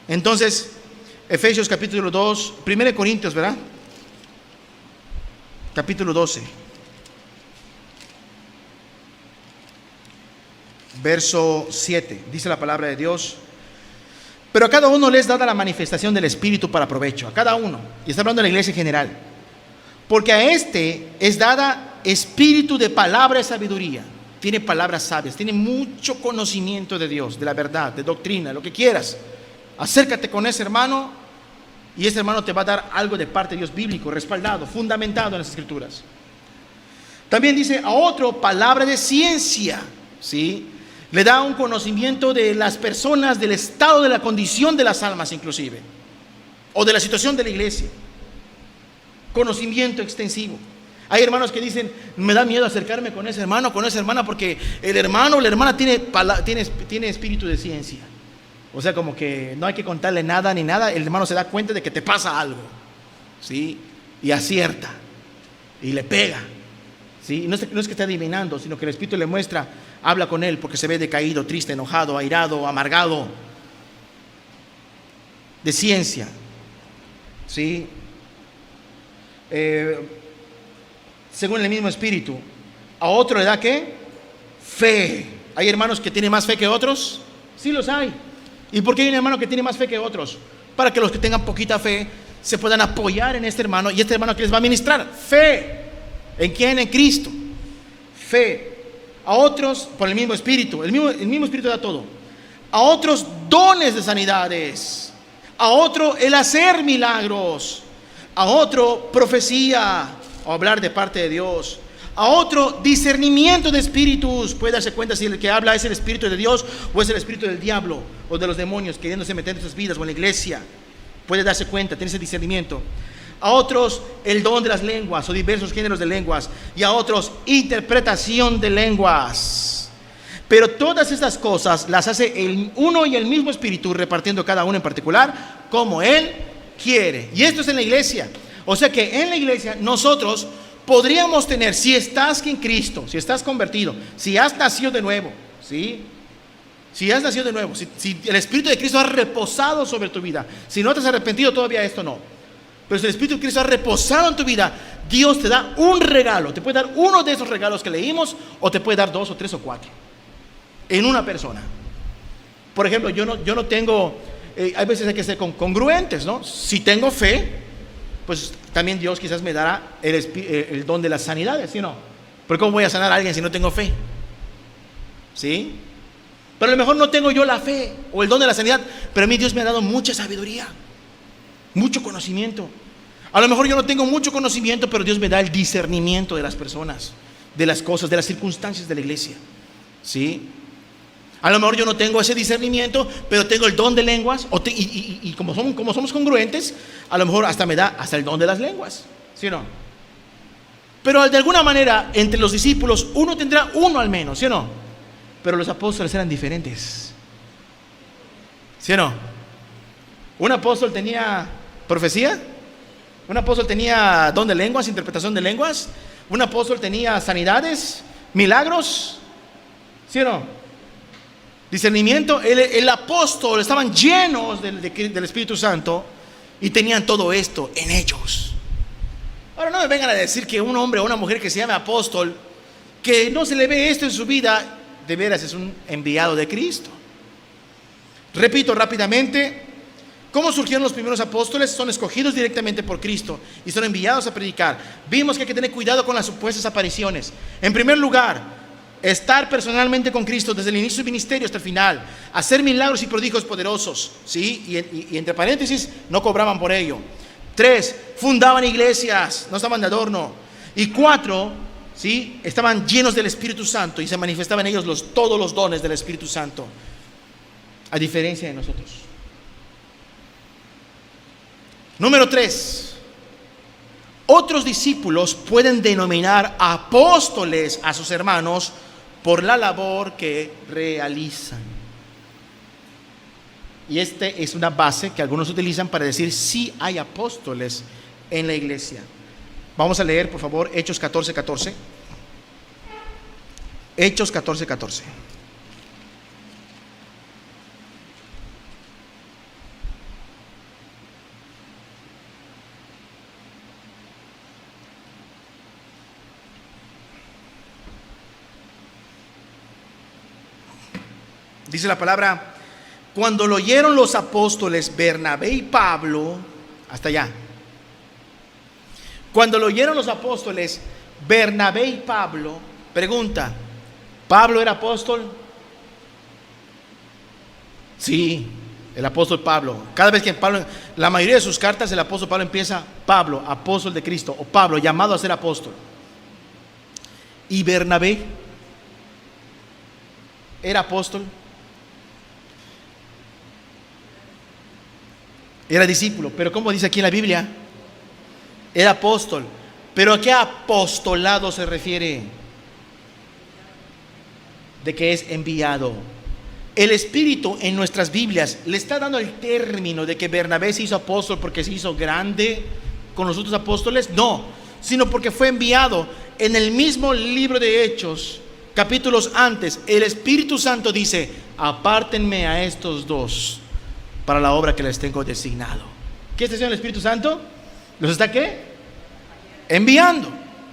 Entonces, Efesios capítulo 2, 1 Corintios, ¿verdad? Capítulo 12. Verso 7. Dice la palabra de Dios: pero a cada uno le es dada la manifestación del Espíritu para provecho. A cada uno. Y está hablando de la iglesia en general. Porque a este es dada espíritu de palabra y sabiduría. Tiene palabras sabias, tiene mucho conocimiento de Dios, de la verdad, de doctrina, lo que quieras. Acércate con ese hermano y ese hermano te va a dar algo de parte de Dios bíblico, respaldado, fundamentado en las Escrituras. También dice a otro palabra de ciencia, ¿sí? Le da un conocimiento de las personas, del estado de la condición de las almas inclusive, o de la situación de la iglesia. Conocimiento extensivo. Hay hermanos que dicen, me da miedo acercarme con ese hermano, con esa hermana, porque el hermano o la hermana tiene espíritu de ciencia. O sea, como que no hay que contarle nada ni nada, el hermano se da cuenta de que te pasa algo, ¿sí? Y acierta, y le pega, ¿sí? No es que esté adivinando, sino que el Espíritu le muestra, habla con él porque se ve decaído, triste, enojado, airado, amargado. De ciencia, ¿sí? Según el mismo Espíritu. A otro le da ¿qué? Fe. ¿Hay hermanos que tienen más fe que otros? Sí los hay. ¿Y por qué hay un hermano que tiene más fe que otros? Para que los que tengan poquita fe se puedan apoyar en este hermano, y este hermano que les va a ministrar fe. ¿En quién? En Cristo. Fe. A otros por el mismo Espíritu. El mismo Espíritu da todo. A otros dones de sanidades. A otro el hacer milagros. A otro profecía o hablar de parte de Dios. A otro discernimiento de espíritus. Puede darse cuenta si el que habla es el Espíritu de Dios o es el espíritu del diablo o de los demonios queriéndose meter en sus vidas o en la iglesia. Puede darse cuenta, tiene ese discernimiento. A otros el don de las lenguas o diversos géneros de lenguas. Y a otros interpretación de lenguas. Pero todas estas cosas las hace el uno y el mismo Espíritu, repartiendo cada uno en particular como Él quiere. Y esto es en la iglesia. O sea que en la iglesia nosotros podríamos tener, si estás en Cristo, si estás convertido, si has nacido de nuevo, ¿sí? Si has nacido de nuevo, si el Espíritu de Cristo ha reposado sobre tu vida, si no te has arrepentido todavía, esto no. Pero si el Espíritu de Cristo ha reposado en tu vida, Dios te da un regalo. Te puede dar uno de esos regalos que leímos, o te puede dar 2 o 3 o 4 en una persona. Por ejemplo, yo no tengo, hay veces hay que ser congruentes, ¿no? Si tengo fe, pues también Dios quizás me dará el don de las sanidades, ¿sí o no? Porque ¿cómo voy a sanar a alguien si no tengo fe? ¿Sí? Pero a lo mejor no tengo yo la fe o el don de la sanidad, pero a mí Dios me ha dado mucha sabiduría, mucho conocimiento. A lo mejor yo no tengo mucho conocimiento, pero Dios me da el discernimiento de las personas, de las cosas, de las circunstancias de la iglesia. ¿Sí? A lo mejor yo no tengo ese discernimiento, pero tengo el don de lenguas, y como somos congruentes, a lo mejor hasta me da hasta el don de las lenguas, ¿sí o no? Pero de alguna manera, entre los discípulos, uno tendrá uno al menos, ¿sí o no? Pero los apóstoles eran diferentes, ¿sí o no? Un apóstol tenía profecía, un apóstol tenía don de lenguas, interpretación de lenguas, un apóstol tenía sanidades, milagros, ¿sí o no? Discernimiento, el apóstol, estaban llenos del Espíritu Santo y tenían todo esto en ellos. Ahora no me vengan a decir que un hombre o una mujer que se llame apóstol, que no se le ve esto en su vida, de veras es un enviado de Cristo. Repito rápidamente, ¿cómo surgieron los primeros apóstoles? Son escogidos directamente por Cristo y son enviados a predicar. Vimos que hay que tener cuidado con las supuestas apariciones. En primer lugar, estar personalmente con Cristo desde el inicio del ministerio hasta el final, hacer milagros y prodigios poderosos, ¿sí? Y entre paréntesis, no cobraban por ello. 3, fundaban iglesias, no estaban de adorno. Y 4, ¿sí? Estaban llenos del Espíritu Santo y se manifestaban en ellos todos los dones del Espíritu Santo, a diferencia de nosotros. Número 3, otros discípulos pueden denominar apóstoles a sus hermanos por la labor que realizan. Y este es una base que algunos utilizan para decir si hay apóstoles en la iglesia. Vamos a leer, por favor, Hechos 14:14. Hechos 14:14. Dice la palabra: cuando lo oyeron los apóstoles Bernabé y Pablo, hasta allá. Cuando lo oyeron los apóstoles Bernabé y Pablo, pregunta, ¿Pablo era apóstol? Sí, el apóstol Pablo. Cada vez que Pablo, la mayoría de sus cartas, el apóstol Pablo empieza: Pablo, apóstol de Cristo, o Pablo, llamado a ser apóstol. ¿Y Bernabé era apóstol? Era discípulo, pero como dice aquí en la Biblia, era apóstol. ¿Pero a qué apostolado se refiere? De que es enviado. El Espíritu en nuestras Biblias le está dando el término de que Bernabé se hizo apóstol porque se hizo grande con los otros apóstoles. No, sino porque fue enviado. En el mismo libro de Hechos, capítulos antes, el Espíritu Santo dice: apártenme a estos dos para la obra que les tengo designado. ¿Qué está haciendo el Espíritu Santo? ¿Los está qué? Enviando.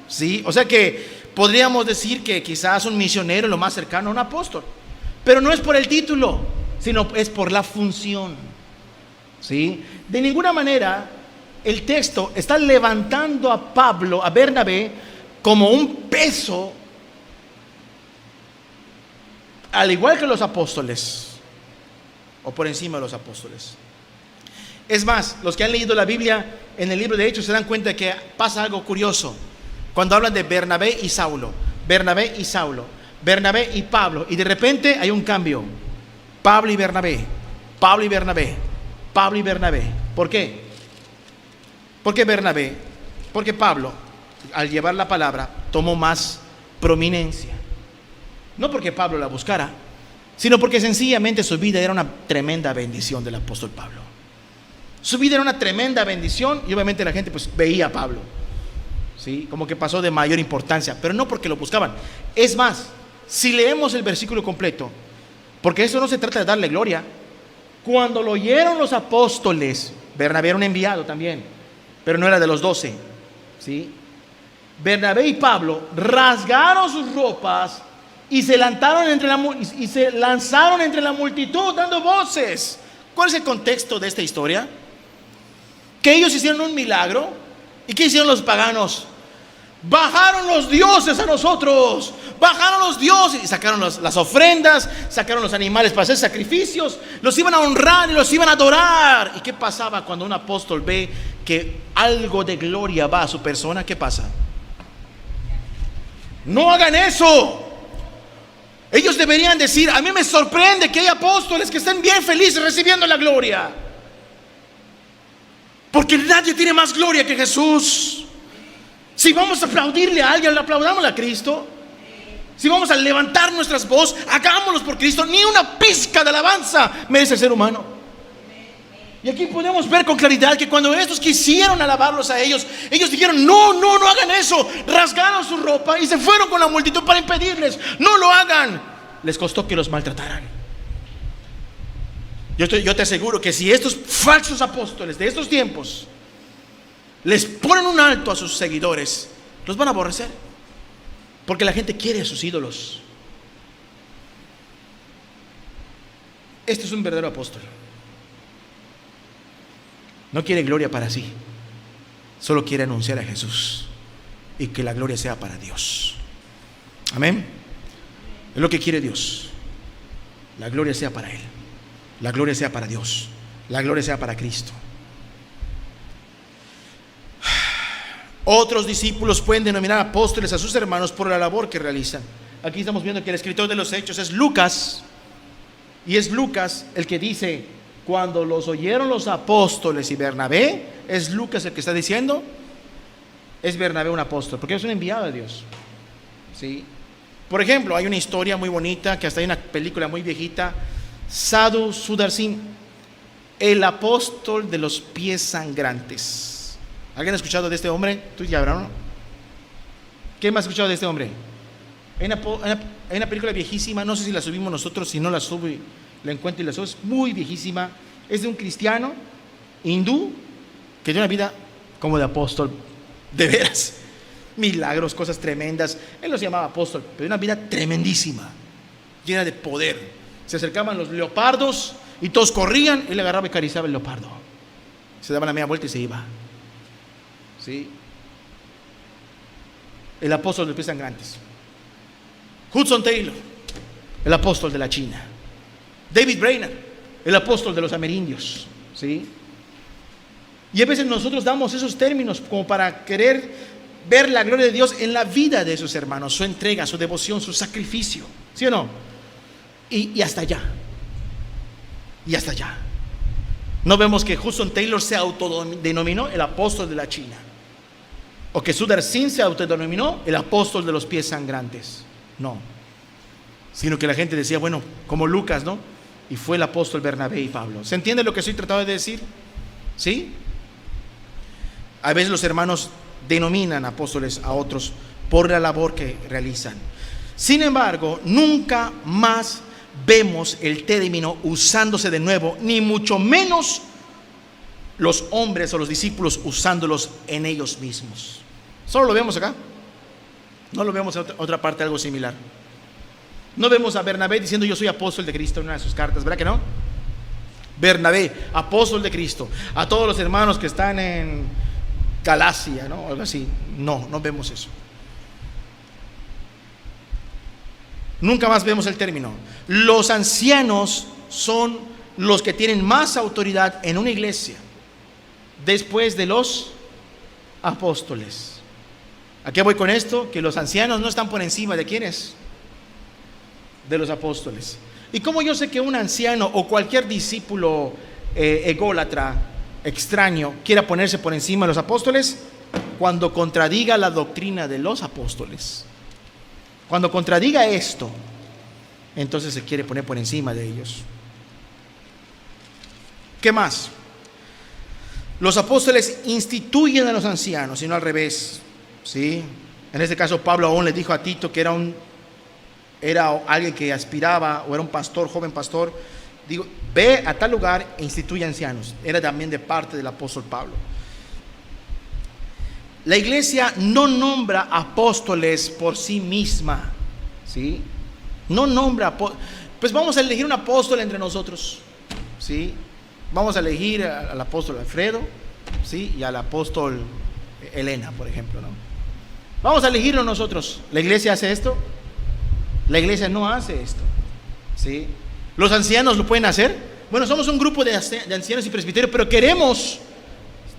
¿Sí? O sea que podríamos decir que quizás un misionero es lo más cercano a un apóstol, pero no es por el título, sino es por la función. ¿Sí? De ninguna manera el texto está levantando a Pablo, a Bernabé, como un peso, al igual que los apóstoles, o por encima de los apóstoles. Es más, los que han leído la Biblia en el libro de Hechos se dan cuenta de que pasa algo curioso cuando hablan de Bernabé y Saulo, Bernabé y Saulo, Bernabé y Pablo, y de repente hay un cambio: Pablo y Bernabé, Pablo y Bernabé, Pablo y Bernabé. ¿Por qué? ¿Por qué Bernabé? Porque Pablo, al llevar la palabra, tomó más prominencia. No porque Pablo la buscara, sino porque sencillamente su vida era una tremenda bendición del apóstol Pablo. Su vida era una tremenda bendición y obviamente la gente pues veía a Pablo, ¿sí? Como que pasó de mayor importancia, pero no porque lo buscaban. Es más, si leemos el versículo completo, porque eso no se trata de darle gloria, cuando lo oyeron los apóstoles, Bernabé era un enviado también, pero no era de los 12, ¿sí? Bernabé y Pablo rasgaron sus ropas y se lanzaron entre la multitud dando voces. ¿Cuál es el contexto de esta historia? Que ellos hicieron un milagro. ¿Y qué hicieron los paganos? Bajaron los dioses a nosotros. Bajaron los dioses y sacaron las ofrendas, sacaron los animales para hacer sacrificios, los iban a honrar y los iban a adorar. ¿Y qué pasaba cuando un apóstol ve que algo de gloria va a su persona? ¿Qué pasa? No hagan eso. Ellos deberían decir: a mí me sorprende que hay apóstoles que estén bien felices recibiendo la gloria, porque nadie tiene más gloria que Jesús. Si vamos a aplaudirle a alguien, le aplaudamos a Cristo. Si vamos a levantar nuestras voces, hagámoslos por Cristo. Ni una pizca de alabanza merece el ser humano. Y aquí podemos ver con claridad que cuando estos quisieron alabarlos a ellos, ellos dijeron: no hagan eso. Rasgaron su ropa y se fueron con la multitud para impedirles: no lo hagan. Les costó que los maltrataran. Yo te aseguro que si estos falsos apóstoles de estos tiempos les ponen un alto a sus seguidores, los van a aborrecer, porque la gente quiere a sus ídolos. Este es un verdadero apóstol. No quiere gloria para sí, solo quiere anunciar a Jesús y que la gloria sea para Dios. Amén. Es lo que quiere Dios. La gloria sea para Él, la gloria sea para Dios, la gloria sea para Cristo. Otros discípulos pueden denominar apóstoles a sus hermanos por la labor que realizan. Aquí estamos viendo que el escritor de los Hechos es Lucas, y es Lucas el que dice: cuando los oyeron los apóstoles y Bernabé, es Lucas el que está diciendo, es Bernabé un apóstol, porque es un enviado de Dios. ¿Sí? Por ejemplo, hay una historia muy bonita, que hasta hay una película muy viejita, Sadhu Sudarshan, el apóstol de los pies sangrantes. ¿Alguien ha escuchado de este hombre? ¿Tú ya, no? ¿Quién más ha escuchado de este hombre? Hay una película viejísima, no sé si la subimos nosotros, si no la subo y la encuentro y la subo, es muy viejísima. Es de un cristiano hindú que tiene una vida como de apóstol, de veras, milagros, cosas tremendas. Él los llamaba apóstol, pero una vida tremendísima, llena de poder. Se acercaban los leopardos y todos corrían, él agarraba y acariciaba el leopardo, se daba la media vuelta y se iba. ¿Sí? El apóstol de los pies sangrantes. Hudson Taylor, el apóstol de la China. David Brainerd, el apóstol de los amerindios. ¿Sí? Y a veces nosotros damos esos términos como para querer ver la gloria de Dios en la vida de esos hermanos, su entrega, su devoción, su sacrificio. ¿Sí o no? Y hasta allá. Y hasta allá. No vemos que Hudson Taylor se autodenominó el apóstol de la China, o que Sudarshan se autodenominó el apóstol de los pies sangrantes. No, sino que la gente decía, bueno, como Lucas, ¿no? Y fue el apóstol Bernabé y Pablo. ¿Se entiende lo que estoy tratando de decir? ¿Sí? A veces los hermanos denominan apóstoles a otros por la labor que realizan. Sin embargo, nunca más vemos el término usándose de nuevo, ni mucho menos los hombres o los discípulos usándolos en ellos mismos. Solo lo vemos acá. No lo vemos en otra parte, algo similar. No vemos a Bernabé diciendo yo soy apóstol de Cristo en una de sus cartas, ¿verdad que no? Bernabé, apóstol de Cristo. A todos los hermanos que están en Galacia, ¿no? Algo así. No vemos eso. Nunca más vemos el término. Los ancianos son los que tienen más autoridad en una iglesia después de los apóstoles. ¿A qué voy con esto? Que los ancianos no están por encima de ¿quiénes? De los apóstoles. ¿Y cómo yo sé que un anciano o cualquier discípulo ególatra, extraño, quiera ponerse por encima de los apóstoles? Cuando contradiga la doctrina de los apóstoles. Cuando contradiga esto, entonces se quiere poner por encima de ellos. ¿Qué más? Los apóstoles instituyen a los ancianos y no al revés. ¿Sí? En este caso Pablo aún le dijo a Tito que era alguien que aspiraba, o era un pastor, joven pastor. Digo, ve a tal lugar e instituye ancianos. Era también de parte del apóstol Pablo. La iglesia no nombra apóstoles por sí misma. ¿Sí? No nombra, pues vamos a elegir un apóstol entre nosotros. ¿Sí? Vamos a elegir al apóstol Alfredo, ¿sí? Y al apóstol Elena, por ejemplo, ¿no? Vamos a elegirlo nosotros. ¿La iglesia hace esto? La iglesia no hace esto. ¿Sí? ¿Los ancianos lo pueden hacer? Bueno, somos un grupo de ancianos y presbiterios, pero queremos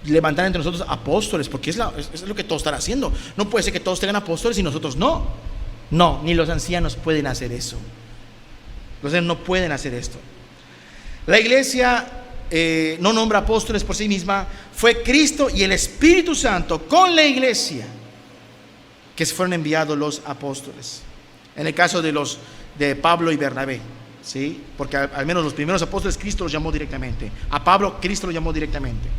levantar entre nosotros apóstoles, porque es lo que todos están haciendo. No puede ser que todos tengan apóstoles y nosotros no. No, ni los ancianos pueden hacer eso. Los ancianos no pueden hacer esto. La iglesia no nombra apóstoles por sí misma. Fue Cristo y el Espíritu Santo con la iglesia que se fueron enviados los apóstoles. En el caso de Pablo y Bernabé, ¿sí? Porque al menos los primeros apóstoles Cristo los llamó directamente. A Pablo Cristo lo llamó directamente.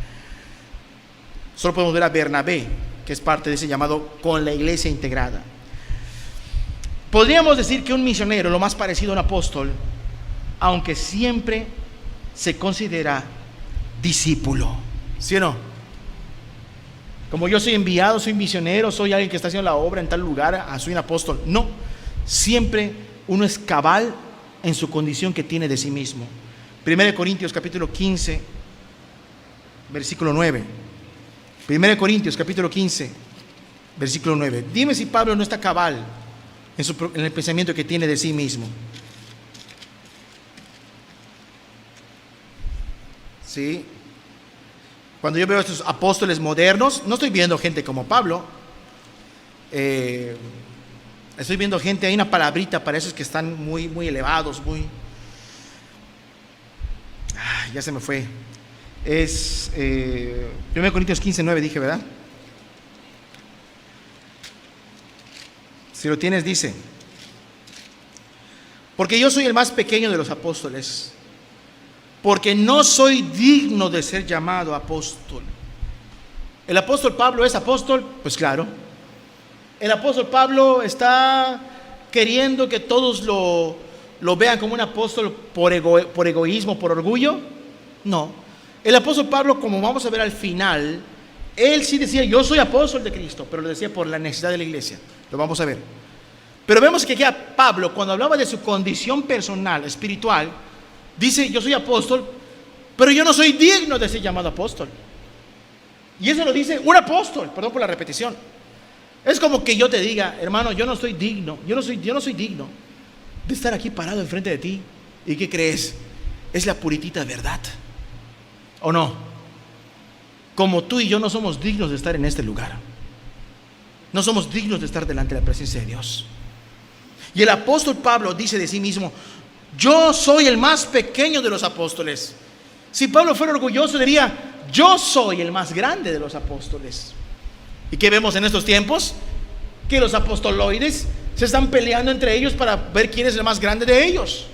Solo podemos ver a Bernabé, que es parte de ese llamado con la iglesia integrada. Podríamos decir que un misionero, lo más parecido a un apóstol, aunque siempre se considera discípulo. ¿Sí o no? Como yo soy enviado, soy misionero, soy alguien que está haciendo la obra en tal lugar, soy un apóstol. No, siempre uno es cabal en su condición que tiene de sí mismo. 1 Corintios capítulo 15, versículo 9. 1 Corintios capítulo 15, versículo 9. Dime si Pablo no está cabal en el pensamiento que tiene de sí mismo. ¿Sí? Cuando yo veo a estos apóstoles modernos, no estoy viendo gente como Pablo. Estoy viendo gente, hay una palabrita para esos que están muy, muy elevados, muy... ya se me fue. Es 1 Corintios 15, 9 dije, ¿verdad? Si lo tienes, dice: porque yo soy el más pequeño de los apóstoles, porque no soy digno de ser llamado apóstol. ¿El apóstol Pablo es apóstol? Pues claro. ¿El apóstol Pablo está queriendo que todos lo vean como un apóstol por egoísmo, por orgullo? No. El apóstol Pablo, como vamos a ver al final, él sí decía: yo soy apóstol de Cristo, pero lo decía por la necesidad de la iglesia. Lo vamos a ver. Pero vemos que aquí a Pablo, cuando hablaba de su condición personal, espiritual, dice: yo soy apóstol, pero yo no soy digno de ser llamado apóstol. Y eso lo dice un apóstol, perdón por la repetición. Es como que yo te diga: hermano, yo no soy digno, yo no soy digno de estar aquí parado enfrente de ti. ¿Y qué crees? Es la puritita verdad, ¿o no? Como tú y yo no somos dignos de estar en este lugar, no somos dignos de estar delante de la presencia de Dios. Y el apóstol Pablo dice de sí mismo: yo soy el más pequeño de los apóstoles. Si Pablo fuera orgulloso, diría: yo soy el más grande de los apóstoles. ¿Y qué vemos en estos tiempos? Que los apostoloides se están peleando entre ellos para ver quién es el más grande de ellos.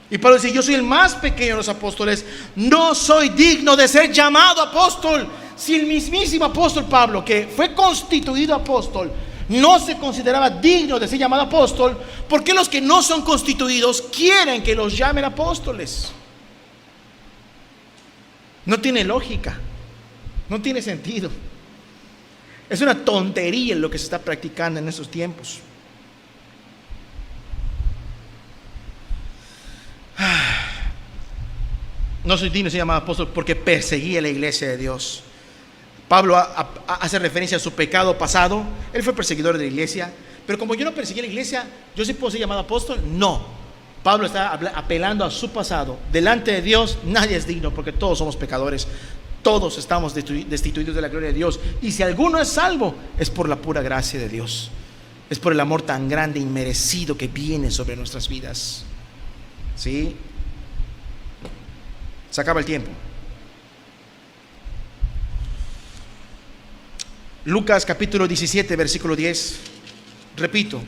Y Pablo dice: yo soy el más pequeño de los apóstoles, no soy digno de ser llamado apóstol. Si el mismísimo apóstol Pablo, que fue constituido apóstol, no se consideraba digno de ser llamado apóstol, ¿por qué los que no son constituidos quieren que los llamen apóstoles? No tiene lógica, no tiene sentido. Es una tontería lo que se está practicando en estos tiempos. No soy digno de ser llamado apóstol porque perseguía la iglesia de Dios. Pablo hace referencia a su pecado pasado. Él fue perseguidor de la iglesia. Pero como yo no perseguí la iglesia, ¿yo sí puedo ser llamado apóstol? No. Pablo está apelando a su pasado. Delante de Dios nadie es digno, porque todos somos pecadores. Todos estamos destituidos de la gloria de Dios. Y si alguno es salvo, es por la pura gracia de Dios. Es por el amor tan grande e inmerecido que viene sobre nuestras vidas. ¿Sí? Se acaba el tiempo. Lucas capítulo 17, versículo 10. Repito,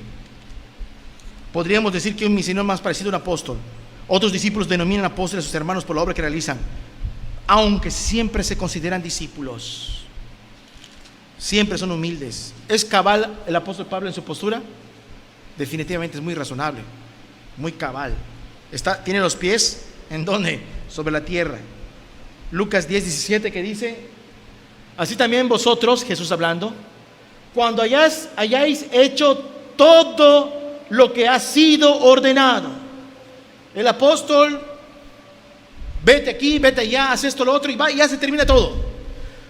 podríamos decir que un misionero más parecido a un apóstol. Otros discípulos denominan apóstoles a sus hermanos por la obra que realizan, aunque siempre se consideran discípulos. Siempre son humildes. ¿Es cabal el apóstol Pablo en su postura? Definitivamente es muy razonable, muy cabal. Tiene los pies ¿en dónde? Sobre la tierra. Lucas 10, 17, que dice: así también vosotros, Jesús hablando, cuando hayáis hecho todo lo que ha sido ordenado. El apóstol: vete aquí, vete allá, haz esto, lo otro, y va, y ya se termina todo.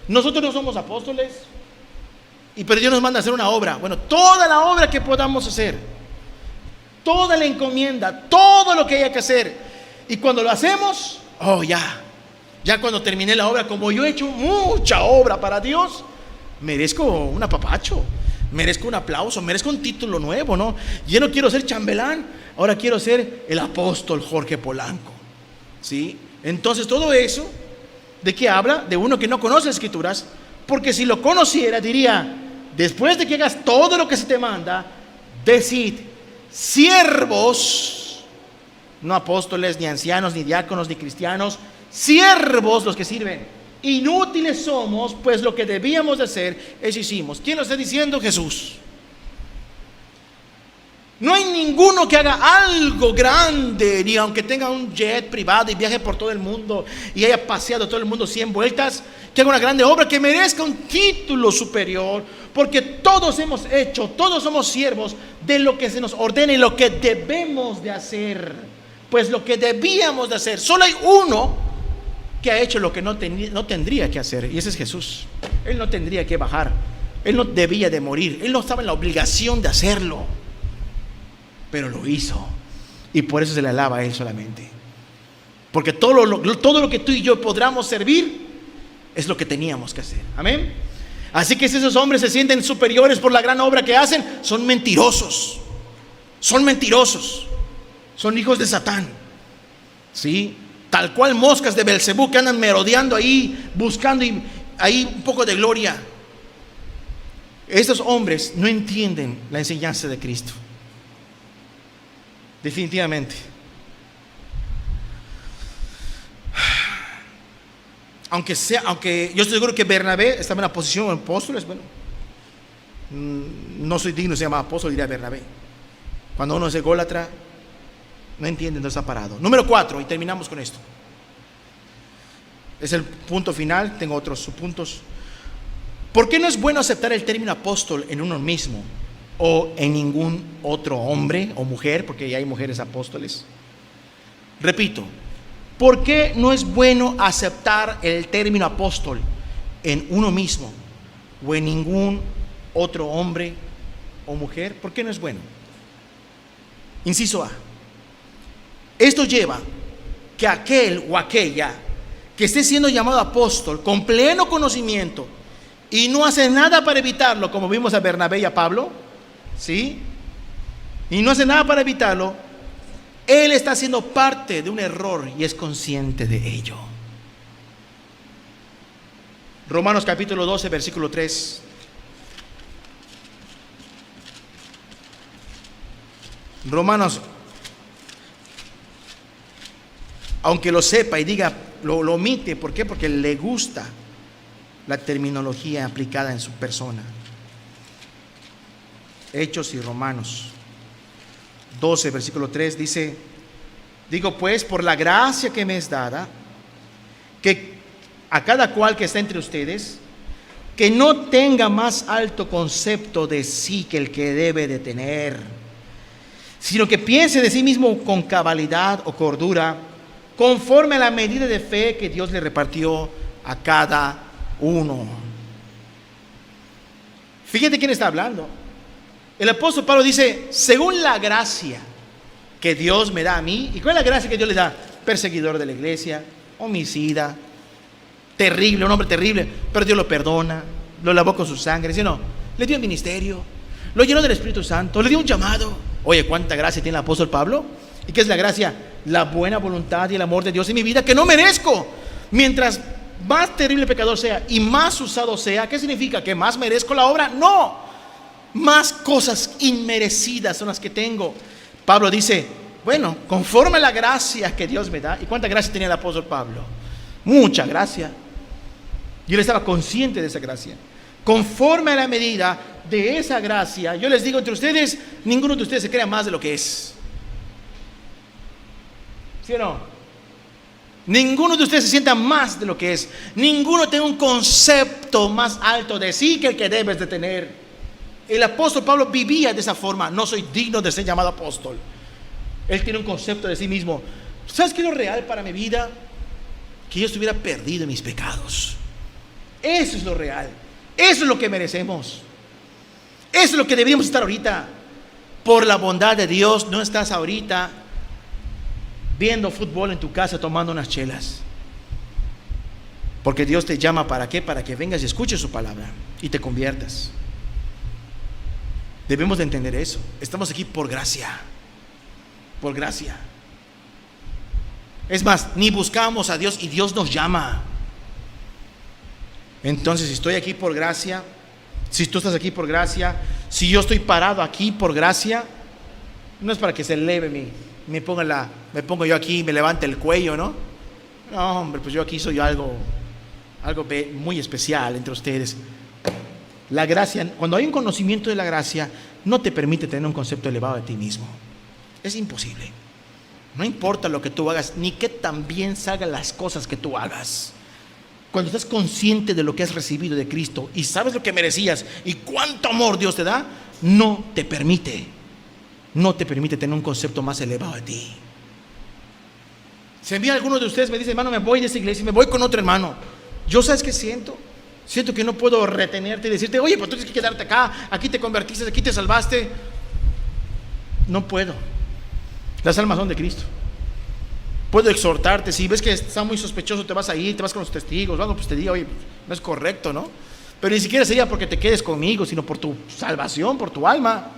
Nosotros no somos apóstoles, pero Dios nos manda a hacer una obra. Bueno, toda la obra que podamos hacer, toda la encomienda, todo lo que haya que hacer. Y cuando lo hacemos, ya cuando terminé la obra, como yo he hecho mucha obra para Dios, merezco un apapacho, merezco un aplauso, merezco un título nuevo, ¿no? Yo no quiero ser chambelán, ahora quiero ser el apóstol Jorge Polanco, ¿sí? Entonces todo eso, ¿de qué habla? De uno que no conoce las Escrituras, porque si lo conociera diría: después de que hagas todo lo que se te manda, decid, siervos, no apóstoles, ni ancianos, ni diáconos, ni cristianos, siervos los que sirven. Inútiles somos, pues lo que debíamos de hacer, eso hicimos. ¿Quién lo está diciendo? Jesús. No hay ninguno que haga algo grande, ni aunque tenga un jet privado y viaje por todo el mundo y haya paseado todo el mundo 100 vueltas, que haga una grande obra, que merezca un título superior, porque todos hemos hecho, todos somos siervos de lo que se nos ordena y lo que debemos de hacer. Pues lo que debíamos de hacer, solo hay uno que ha hecho lo que no tendría que hacer, y ese es Jesús. Él no tendría que bajar, Él no debía de morir, Él no estaba en la obligación de hacerlo, pero lo hizo, y por eso se le alaba a Él solamente, porque todo lo que tú y yo podamos servir es lo que teníamos que hacer. Amén. Así que si esos hombres se sienten superiores por la gran obra que hacen, son mentirosos, son hijos de Satán, ¿sí? Tal cual moscas de Belcebú que andan merodeando ahí, buscando ahí un poco de gloria. Estos hombres no entienden la enseñanza de Cristo, definitivamente. Aunque yo estoy seguro que Bernabé estaba en la posición de apóstoles, bueno, no soy digno de ser llamado apóstol, diría Bernabé. Cuando uno es ególatra, no entiende dónde está parado. Número 4, y terminamos con esto. Es el punto final, tengo otros subpuntos. ¿Por qué no es bueno aceptar el término apóstol en uno mismo o en ningún otro hombre o mujer? Porque ya hay mujeres apóstoles. Repito, ¿por qué no es bueno aceptar el término apóstol en uno mismo o en ningún otro hombre o mujer? ¿Por qué no es bueno? Inciso A. Esto lleva que aquel o aquella que esté siendo llamado apóstol con pleno conocimiento y no hace nada para evitarlo, como vimos a Bernabé y a Pablo, ¿sí? Y no hace nada para evitarlo, él está siendo parte de un error y es consciente de ello. Romanos capítulo 12, versículo 3. Romanos, aunque lo sepa y diga, lo omite. ¿Por qué? Porque le gusta la terminología aplicada en su persona. Hechos y Romanos 12, versículo 3 dice: digo pues, por la gracia que me es dada, que a cada cual que está entre ustedes, que no tenga más alto concepto de sí que el que debe de tener, sino que piense de sí mismo con cabalidad o cordura, conforme a la medida de fe que Dios le repartió a cada uno. Fíjate quién está hablando. El apóstol Pablo dice: según la gracia que Dios me da a mí. ¿Y cuál es la gracia que Dios le da? Perseguidor de la iglesia, homicida, terrible, un hombre terrible, pero Dios lo perdona, lo lavó con su sangre, ¿sí o no? Le dio un ministerio, lo llenó del Espíritu Santo, le dio un llamado. Oye, ¿cuánta gracia tiene el apóstol Pablo? ¿Y qué es la gracia? La buena voluntad y el amor de Dios en mi vida, que no merezco. Mientras más terrible pecador sea y más usado sea, ¿qué significa? ¿Que más merezco la obra? No, más cosas inmerecidas son las que tengo. Pablo dice: bueno, conforme a la gracia que Dios me da. ¿Y cuánta gracia tenía el apóstol Pablo? Mucha gracia. Y él estaba consciente de esa gracia. Conforme a la medida de esa gracia, yo les digo, entre ustedes, ninguno de ustedes se crea más de lo que es. ¿Sí o no? Ninguno de ustedes se sienta más de lo que es. Ninguno tiene un concepto más alto de sí que el que debes de tener. El apóstol Pablo vivía de esa forma. No soy digno de ser llamado apóstol. Él tiene un concepto de sí mismo. ¿Sabes qué es lo real para mi vida? Que yo estuviera perdido en mis pecados. Eso es lo real. Eso es lo que merecemos. Eso es lo que deberíamos estar ahorita. Por la bondad de Dios, no estás ahorita viendo fútbol en tu casa tomando unas chelas. Porque Dios te llama, ¿para qué? Para que vengas y escuches su palabra y te conviertas. Debemos de entender eso. Estamos aquí por gracia. Por gracia. Es más, ni buscamos a Dios y Dios nos llama. Entonces, si estoy aquí por gracia, si tú estás aquí por gracia, si yo estoy parado aquí por gracia, no es para que se eleve me pongo yo aquí y me levante el cuello, ¿no? No, hombre, pues yo aquí soy algo muy especial entre ustedes. La gracia, cuando hay un conocimiento de la gracia, no te permite tener un concepto elevado de ti mismo. Es imposible. No importa lo que tú hagas, ni que tan bien salgan las cosas que tú hagas. Cuando estás consciente de lo que has recibido de Cristo y sabes lo que merecías y cuánto amor Dios te da, no te permite tener un concepto más elevado de ti. Si envía alguno de ustedes me dice, hermano, me voy de esa iglesia y me voy con otro hermano, yo sabes qué siento que no puedo retenerte y decirte, oye, pues tú tienes que quedarte acá, aquí te convertiste, aquí te salvaste. No puedo. Las almas son de Cristo. Puedo exhortarte, si ves que está muy sospechoso, te vas a ir, te vas con los testigos, algo, pues te diga, oye, no es correcto, ¿no? Pero ni siquiera sería porque te quedes conmigo, sino por tu salvación, por tu alma.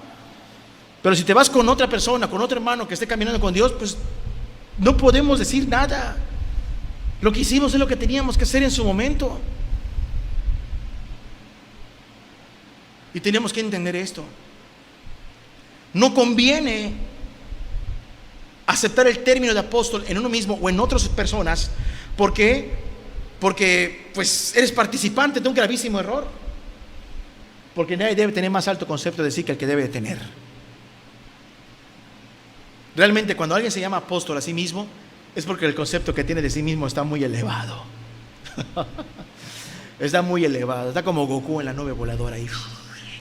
Pero si te vas con otra persona, con otro hermano que esté caminando con Dios, pues no podemos decir nada. Lo que hicimos es lo que teníamos que hacer en su momento. Y tenemos que entender esto. No conviene aceptar el término de apóstol en uno mismo o en otras personas, porque pues eres participante de un gravísimo error, porque nadie debe tener más alto concepto de sí que el que debe de tener. Realmente cuando alguien se llama apóstol a sí mismo, es porque el concepto que tiene de sí mismo está muy elevado. Está muy elevado, está como Goku en la nube voladora ahí,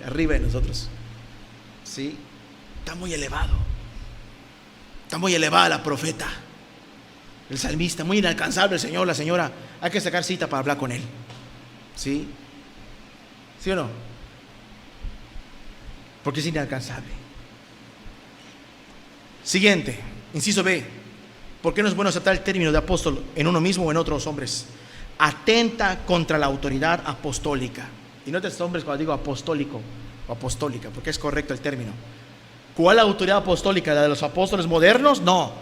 arriba de nosotros. ¿Sí? Está muy elevado. Está muy elevada la profeta, el salmista, muy inalcanzable el señor, la señora. Hay que sacar cita para hablar con él. ¿Sí? ¿Sí o no? Porque es inalcanzable. Siguiente, inciso B. ¿Por qué no es bueno aceptar el término de apóstol en uno mismo o en otros hombres? Atenta contra la autoridad apostólica. Y no te asombres cuando digo apostólico o apostólica, porque es correcto el término. ¿Cuál autoridad apostólica? ¿La de los apóstoles modernos? No,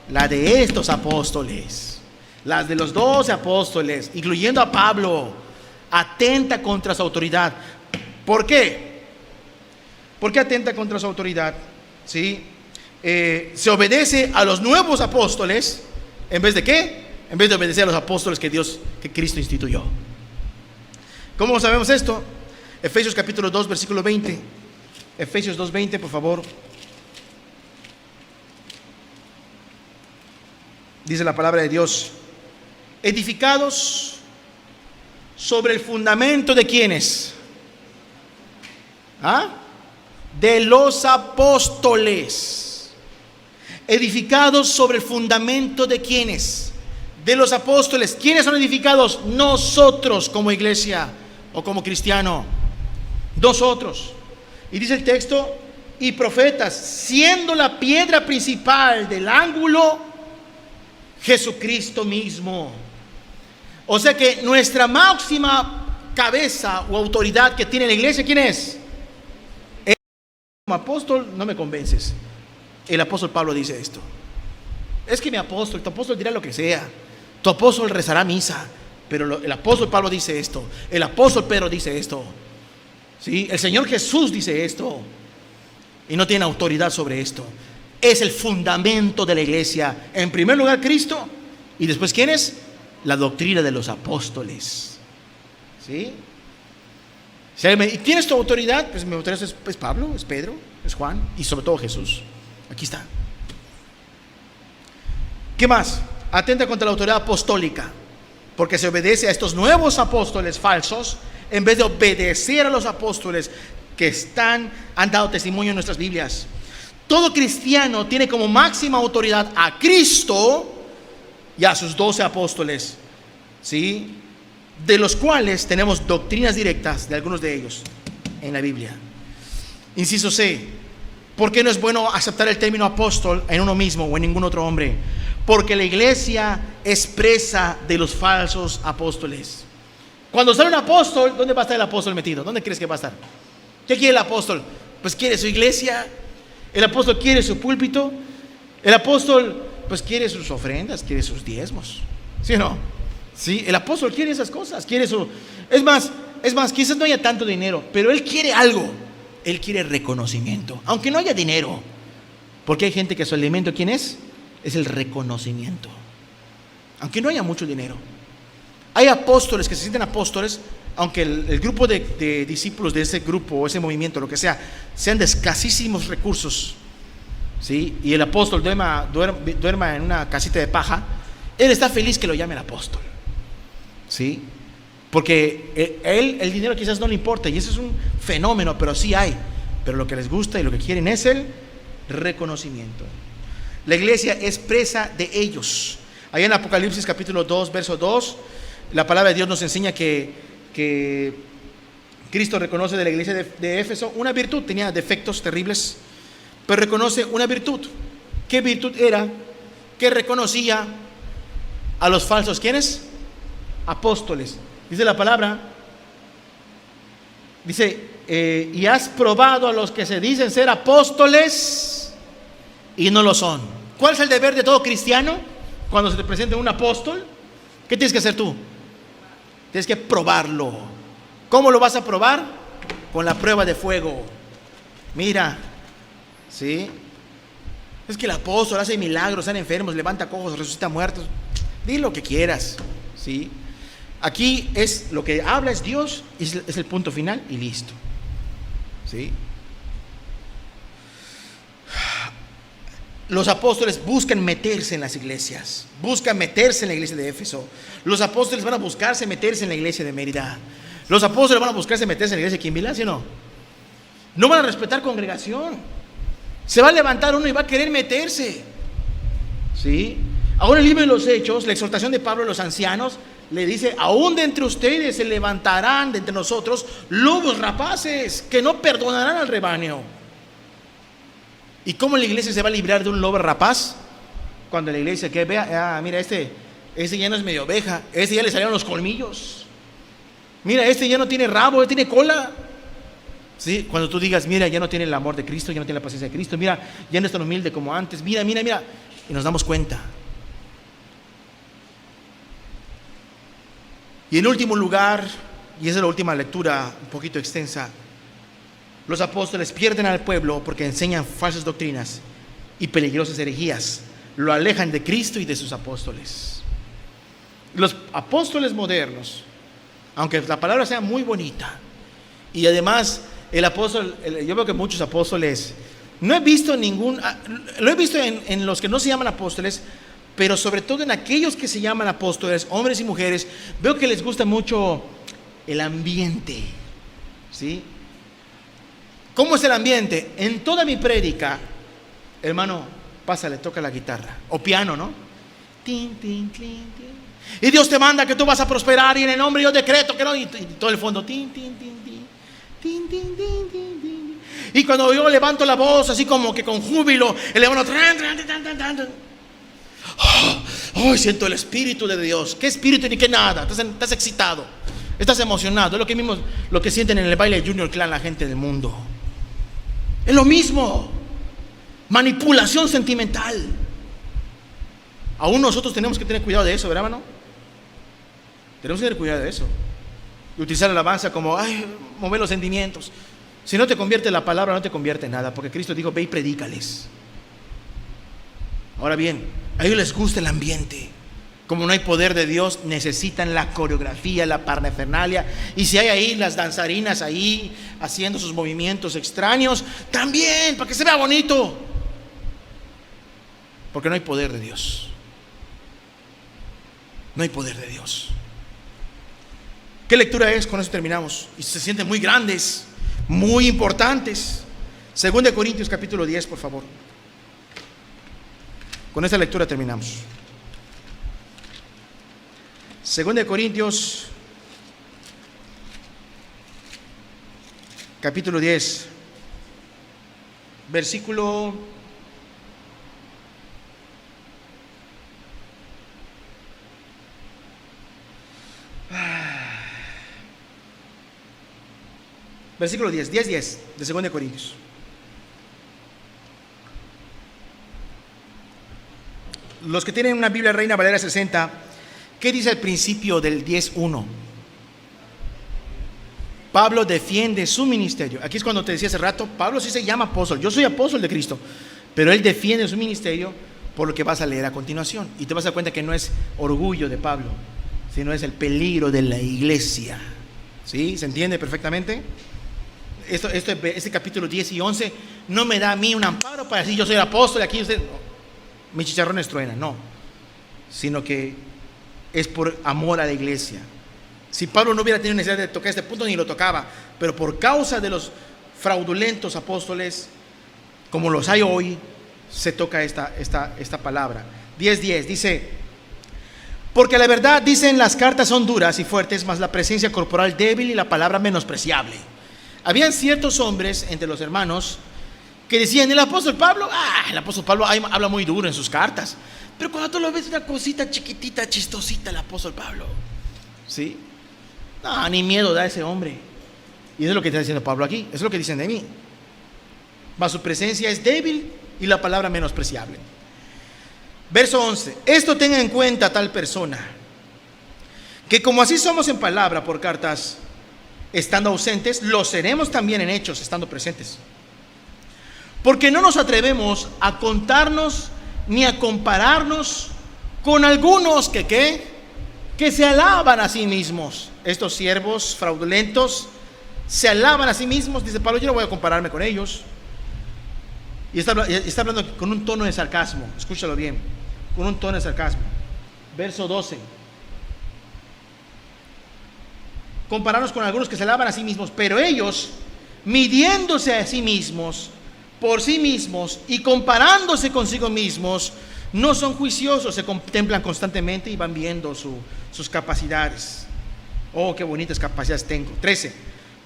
la de estos apóstoles, las de los 12 apóstoles, incluyendo a Pablo. Atenta contra su autoridad. ¿Por qué? ¿Por qué atenta contra su autoridad? ¿Sí? Se obedece a los nuevos apóstoles. ¿En vez de qué? En vez de obedecer a los apóstoles que Cristo instituyó. ¿Cómo sabemos esto? Efesios capítulo 2, versículo 20. Efesios 2:20, por favor. Dice la palabra de Dios: edificados sobre el fundamento de ¿quiénes? De los apóstoles. Edificados sobre el fundamento de ¿quiénes? De los apóstoles. ¿Quiénes son edificados? Nosotros como iglesia o como cristiano. Nosotros. Y dice el texto, y profetas, siendo la piedra principal del ángulo, Jesucristo mismo. O sea que nuestra máxima cabeza o autoridad que tiene la iglesia, ¿quién es? Como apóstol no me convences. El apóstol Pablo dice esto. Es que tu apóstol dirá lo que sea. Tu apóstol rezará misa. Pero el apóstol Pablo dice esto. El apóstol Pedro dice esto. ¿Sí? El Señor Jesús dice esto y no tiene autoridad sobre esto. Es el fundamento de la iglesia. En primer lugar Cristo y después ¿quién es? La doctrina de los apóstoles. ¿Sí? Si alguien me dice, ¿tienes tu autoridad? Pues mi autoridad es Pablo, es Pedro, es Juan y sobre todo Jesús. Aquí está. ¿Qué más? Atenta contra la autoridad apostólica, porque se obedece a estos nuevos apóstoles falsos en vez de obedecer a los apóstoles que han dado testimonio en nuestras Biblias. Todo cristiano tiene como máxima autoridad a Cristo y a sus 12 apóstoles, ¿sí? De los cuales tenemos doctrinas directas de algunos de ellos en la Biblia. Inciso C. ¿Por qué no es bueno aceptar el término apóstol en uno mismo o en ningún otro hombre? Porque la iglesia es presa de los falsos apóstoles. Cuando sale un apóstol, ¿dónde va a estar el apóstol metido? ¿Dónde crees que va a estar? ¿Qué quiere el apóstol? Pues quiere su iglesia. El apóstol quiere su púlpito. El apóstol pues quiere sus ofrendas, quiere sus diezmos. ¿Sí o no? Sí, el apóstol quiere esas cosas, quiere su... Es más, quizás no haya tanto dinero, pero él quiere algo. Él quiere reconocimiento, aunque no haya dinero. Porque hay gente que su alimento, ¿quién es? Es el reconocimiento. Aunque no haya mucho dinero. Hay apóstoles que se sienten apóstoles, aunque el grupo de discípulos de ese grupo o ese movimiento, lo que sea, sean de escasísimos recursos, ¿sí? Y el apóstol duerma en una casita de paja, él está feliz que lo llamen apóstol, ¿sí? Porque el dinero quizás no le importa, y eso es un fenómeno, pero sí hay. Pero lo que les gusta y lo que quieren es el reconocimiento. La iglesia es presa de ellos. Allá en Apocalipsis capítulo 2, verso 2, la palabra de Dios nos enseña que Cristo reconoce de la iglesia de Éfeso una virtud. Tenía defectos terribles, pero reconoce una virtud. ¿Qué virtud era? Que reconocía a los falsos, ¿quiénes? Apóstoles. Dice la palabra, dice, y has probado a los que se dicen ser apóstoles y no lo son. ¿Cuál es el deber de todo cristiano cuando se te presenta un apóstol? ¿Qué tienes que hacer tú? Tienes que probarlo. ¿Cómo lo vas a probar? Con la prueba de fuego. Mira, ¿sí? Es que el apóstol hace milagros, sana enfermos, levanta cojos, resucita muertos. Di lo que quieras, ¿sí? Aquí es lo que habla es Dios, es el punto final y listo, ¿sí? Los apóstoles buscan meterse en las iglesias, buscan meterse en la iglesia de Éfeso. Los apóstoles van a buscarse meterse en la iglesia de Mérida. Los apóstoles van a buscarse meterse en la iglesia de Quimbilá, ¿sí o no? No van a respetar congregación. Se va a levantar uno y va a querer meterse, ¿sí? Ahora en el libro de los Hechos, la exhortación de Pablo a los ancianos le dice, aún de entre ustedes se levantarán de entre nosotros lobos rapaces que no perdonarán al rebaño. ¿Y cómo la iglesia se va a librar de un lobo rapaz? Cuando la iglesia que vea, mira, este ya no es medio oveja, este ya le salieron los colmillos. Mira, este ya no tiene rabo, tiene cola. ¿Sí? Cuando tú digas, mira, ya no tiene el amor de Cristo, ya no tiene la paciencia de Cristo, mira, ya no es tan humilde como antes, mira, y nos damos cuenta. Y en último lugar, y esa es la última lectura un poquito extensa, los apóstoles pierden al pueblo porque enseñan falsas doctrinas y peligrosas herejías, lo alejan de Cristo y de sus apóstoles. Los apóstoles modernos, aunque la palabra sea muy bonita, y además el apóstol, yo veo que muchos apóstoles, no he visto lo he visto en los que no se llaman apóstoles, pero sobre todo en aquellos que se llaman apóstoles, hombres y mujeres, veo que les gusta mucho el ambiente, ¿sí? ¿Cómo es el ambiente? En toda mi prédica, hermano, pásale, toca la guitarra, o piano, ¿no? Tin, tin, tin, tin. Y Dios te manda que tú vas a prosperar y en el nombre yo decreto que no, y todo el fondo, tin, tin, tin, tin, tin, tin, tin, tin, tin. Y cuando yo levanto la voz así como que con júbilo, el hermano, oh, siento el Espíritu de Dios. ¿Qué espíritu ni qué nada? Estás excitado, estás emocionado. Es lo que mismo lo que sienten en el baile de Junior Clan la gente del mundo. Es lo mismo. Manipulación sentimental. Aún nosotros tenemos que tener cuidado de eso, ¿verdad, hermano? Tenemos que tener cuidado de eso. Y utilizar la alabanza como, mover los sentimientos. Si no te convierte la palabra, no te convierte en nada, porque Cristo dijo, ve y predícales. Ahora bien, a ellos les gusta el ambiente. Como no hay poder de Dios, necesitan la coreografía, la parafernalia. Y si hay ahí las danzarinas ahí haciendo sus movimientos extraños, también, para que se vea bonito. Porque no hay poder de Dios. No hay poder de Dios. ¿Qué lectura es? Con eso terminamos. Y se sienten muy grandes, muy importantes. 2 Corintios capítulo 10, por favor. Con esta lectura terminamos. 2 Corintios capítulo 10, versículo 10 de 2 Corintios. Los que tienen una Biblia Reina Valera 60, ¿qué dice al principio del 10:1? Pablo defiende su ministerio. Aquí es cuando te decía hace rato, Pablo sí se llama apóstol. Yo soy apóstol de Cristo, pero él defiende su ministerio por lo que vas a leer a continuación. Y te vas a dar cuenta que no es orgullo de Pablo, sino es el peligro de la iglesia. ¿Sí? ¿Se entiende perfectamente? Este capítulo 10 y 11 no me da a mí un amparo para decir yo soy el apóstol y aquí usted, no, mis chicharrones truenan, no, sino que es por amor a la iglesia. Si Pablo no hubiera tenido necesidad de tocar este punto, ni lo tocaba, pero por causa de los fraudulentos apóstoles, como los hay hoy, se toca esta palabra. 10:10 dice: porque la verdad, dicen, las cartas son duras y fuertes, mas la presencia corporal débil y la palabra menospreciable. Habían ciertos hombres entre los hermanos que decían: el apóstol Pablo habla muy duro en sus cartas, pero cuando tú lo ves una cosita chiquitita, chistosita, el apóstol Pablo, ¿sí? No, ni miedo da ese hombre. Y eso es lo que está diciendo Pablo aquí, eso es lo que dicen de mí. Mas su presencia es débil y la palabra menospreciable. Verso 11: esto tenga en cuenta tal persona, que como así somos en palabra por cartas estando ausentes, lo seremos también en hechos estando presentes. Porque no nos atrevemos a contarnos ni a compararnos con algunos que se alaban a sí mismos. Estos siervos fraudulentos se alaban a sí mismos. Dice Pablo: yo no voy a compararme con ellos. Y está hablando con un tono de sarcasmo. Escúchalo bien, con un tono de sarcasmo. Verso 12: compararnos con algunos que se alaban a sí mismos, pero ellos, midiéndose a sí mismos, por sí mismos y comparándose consigo mismos, no son juiciosos, se contemplan constantemente y van viendo sus capacidades. Oh, qué bonitas capacidades tengo. 13: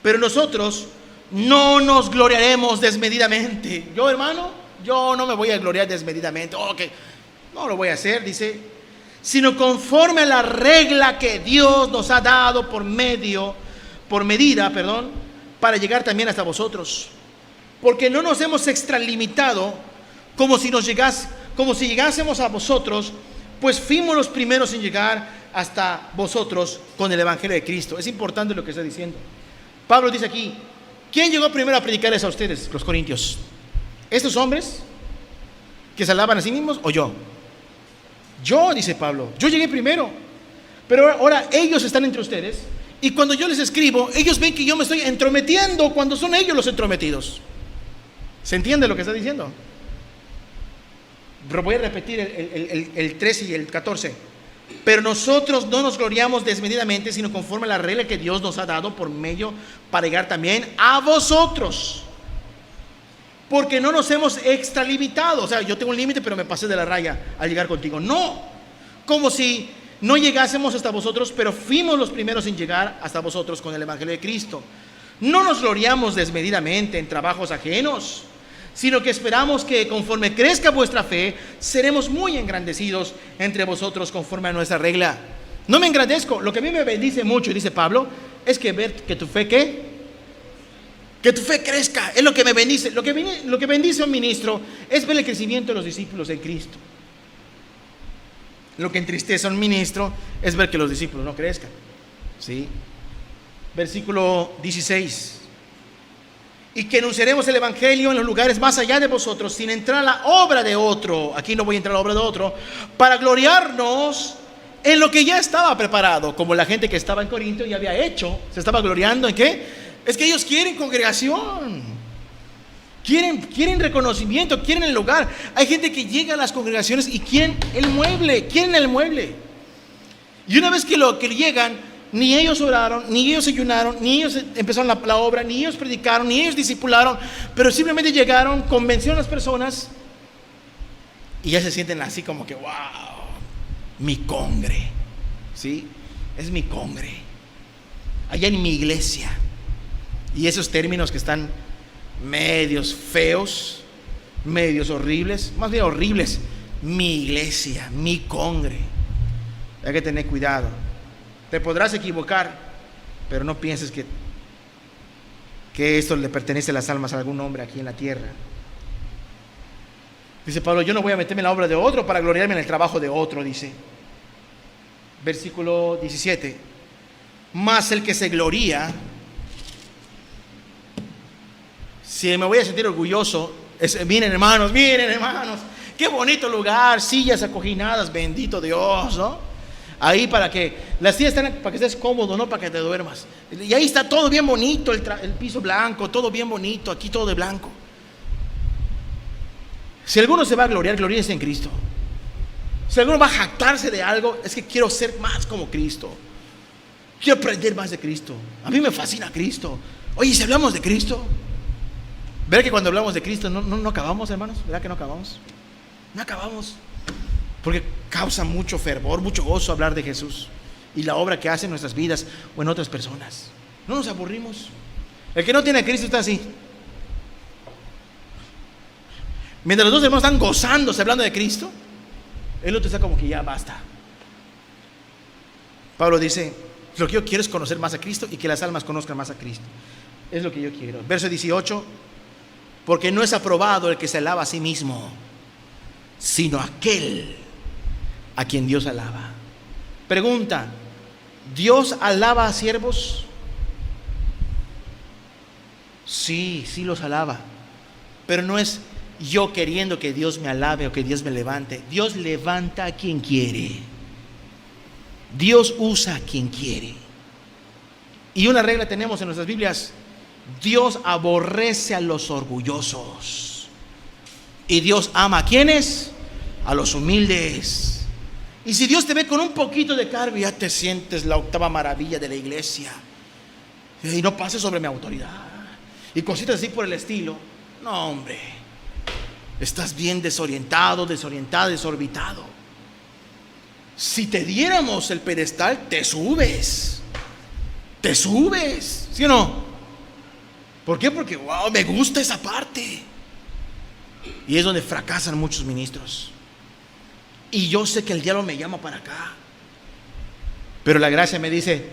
pero nosotros no nos gloriaremos desmedidamente. Yo, hermano, yo no me voy a gloriar desmedidamente. No lo voy a hacer, dice, sino conforme a la regla que Dios nos ha dado por medida, para llegar también hasta vosotros. Porque no nos hemos extralimitado como si llegásemos a vosotros, pues fuimos los primeros en llegar hasta vosotros con el evangelio de Cristo. Es importante lo que está diciendo. Pablo dice aquí: ¿quién llegó primero a predicarles a ustedes, los corintios? ¿Estos hombres que se alaban a sí mismos o yo? Yo, dice Pablo, yo llegué primero. Pero ahora ellos están entre ustedes, y cuando yo les escribo, ellos ven que yo me estoy entrometiendo cuando son ellos los entrometidos. ¿Se entiende lo que está diciendo? Pero voy a repetir el 13 y el 14. Pero nosotros no nos gloriamos desmedidamente, sino conforme a la regla que Dios nos ha dado por medio para llegar también a vosotros. Porque no nos hemos extralimitado. O sea, yo tengo un límite, pero me pasé de la raya al llegar contigo. No, como si no llegásemos hasta vosotros, pero fuimos los primeros en llegar hasta vosotros con el evangelio de Cristo. No nos gloriamos desmedidamente en trabajos ajenos, sino que esperamos que conforme crezca vuestra fe, seremos muy engrandecidos entre vosotros conforme a nuestra regla. No me engrandezco. Lo que a mí me bendice mucho, dice Pablo, es que ver que tu fe que tu fe crezca, es lo que me bendice. Lo que bendice a un ministro es ver el crecimiento de los discípulos en Cristo. Lo que entristece a un ministro es ver que los discípulos no crezcan. ¿Sí? Versículo 16: y que anunciaremos el evangelio en los lugares más allá de vosotros, sin entrar a la obra de otro. Aquí no voy a entrar a la obra de otro, para gloriarnos en lo que ya estaba preparado, como la gente que estaba en Corinto ya había hecho. Se estaba gloriando en ¿qué? Es que ellos quieren congregación, quieren reconocimiento, quieren el lugar. Hay gente que llega a las congregaciones y quieren el mueble. Y una vez que llegan, ni ellos oraron, ni ellos ayunaron, ni ellos empezaron la obra, ni ellos predicaron, ni ellos discipularon, pero simplemente llegaron, convencieron a las personas y ya se sienten así como que wow, mi congre, ¿sí? Es mi congre, allá en mi iglesia. Y esos términos que están medios feos, medios horribles, más bien horribles, mi iglesia, mi congre. Hay que tener cuidado. Te podrás equivocar, pero no pienses que esto le pertenece a las almas a algún hombre aquí en la tierra. Dice Pablo: yo no voy a meterme en la obra de otro para gloriarme en el trabajo de otro, dice. Versículo 17: mas el que se gloría, si me voy a sentir orgulloso, miren hermanos, qué bonito lugar, sillas acoginadas, bendito Dios, ¿no? ahí para que las sillas están para que estés cómodo, no para que te duermas. Y ahí está todo bien bonito, el piso blanco, todo bien bonito, aquí todo de blanco. Si alguno se va a gloriar, gloríese en Cristo. Si alguno va a jactarse de algo, es que quiero ser más como Cristo. Quiero aprender más de Cristo. A mí me fascina Cristo. Oye, si hablamos de Cristo, ¿verdad que cuando hablamos de Cristo no acabamos, hermanos? ¿Verdad que no acabamos? No acabamos. Porque causa mucho fervor, mucho gozo hablar de Jesús y la obra que hace en nuestras vidas o en otras personas. No nos aburrimos. El que no tiene a Cristo está así. Mientras los dos hermanos están gozándose hablando de Cristo, el otro está como que ya basta. Pablo dice: lo que yo quiero es conocer más a Cristo y que las almas conozcan más a Cristo. Es lo que yo quiero. Verso 18: porque no es aprobado el que se alaba a sí mismo, sino aquel a quien Dios alaba. Pregunta: ¿Dios alaba a siervos? Sí, sí los alaba, pero no es yo queriendo que Dios me alabe o que Dios me levante. Dios levanta a quien quiere. Dios usa a quien quiere. Y una regla tenemos en nuestras Biblias: Dios aborrece a los orgullosos y Dios ama a ¿quiénes? A los humildes. Y si Dios te ve con un poquito de cargo, ya te sientes la octava maravilla de la iglesia y no pases sobre mi autoridad y cositas así por el estilo. No, hombre, estás bien desorientado, desorientada, desorbitado. Si te diéramos el pedestal, te subes, ¿sí o no? ¿Por qué? Porque wow, me gusta esa parte. Y es donde fracasan muchos ministros. Y yo sé que el diablo me llama para acá, pero la gracia me dice: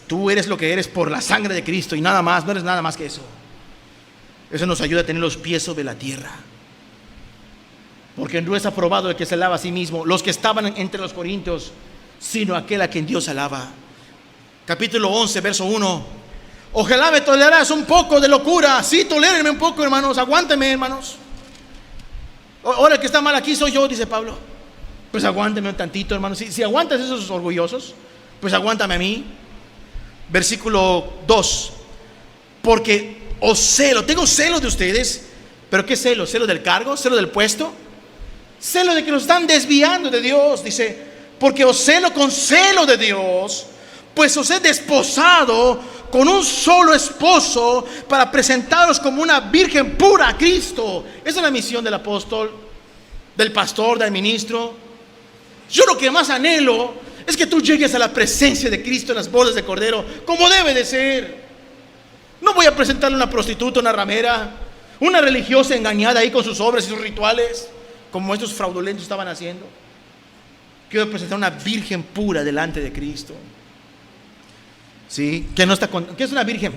tú eres lo que eres por la sangre de Cristo y nada más, no eres nada más que eso. Eso nos ayuda a tener los pies sobre la tierra. Porque no es aprobado el que se alaba a sí mismo, los que estaban entre los corintios, sino aquel a quien Dios alaba. Capítulo 11, verso 1: ojalá me tolerarás un poco de locura. Sí, tolérenme un poco, hermanos, aguántenme, hermanos. Ahora el que está mal aquí soy yo, dice Pablo. Pues aguántame un tantito, hermanos. Si aguantas a esos orgullosos, pues aguántame a mí. Versículo 2: porque os celo, tengo celo de ustedes. ¿Pero qué celo? ¿Celo del cargo? ¿Celo del puesto? Celo de que nos están desviando de Dios. Dice: porque os celo con celo de Dios, pues os he desposado con un solo esposo para presentaros como una virgen pura a Cristo. Esa es la misión del apóstol, del pastor, del ministro. Yo lo que más anhelo es que tú llegues a la presencia de Cristo en las bodas de Cordero, como debe de ser. No voy a presentarle una prostituta, una ramera, una religiosa engañada ahí con sus obras y sus rituales, como estos fraudulentos estaban haciendo. Quiero presentar una virgen pura delante de Cristo. ¿Sí? Que no está con... ¿Qué es una virgen?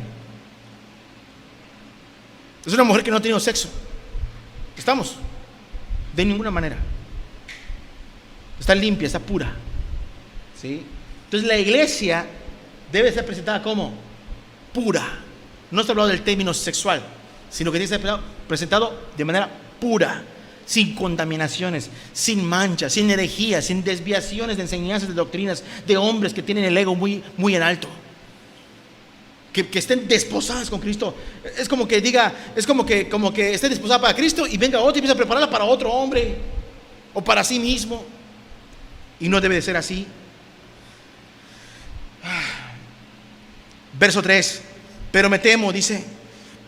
Es una mujer que no ha tenido sexo. ¿Estamos? De ninguna manera. Está limpia, está pura. ¿Sí? Entonces la iglesia debe ser presentada como pura. No está hablando del término sexual, sino que tiene que ser presentado de manera pura, sin contaminaciones, sin manchas, sin herejías, sin desviaciones de enseñanzas, de doctrinas, de hombres que tienen el ego muy, muy en alto. Que estén desposadas con Cristo. Es como que diga, es como que esté desposada para Cristo y venga otro y empieza a prepararla para otro hombre o para sí mismo. Y no debe de ser así. Verso 3: pero me temo, dice,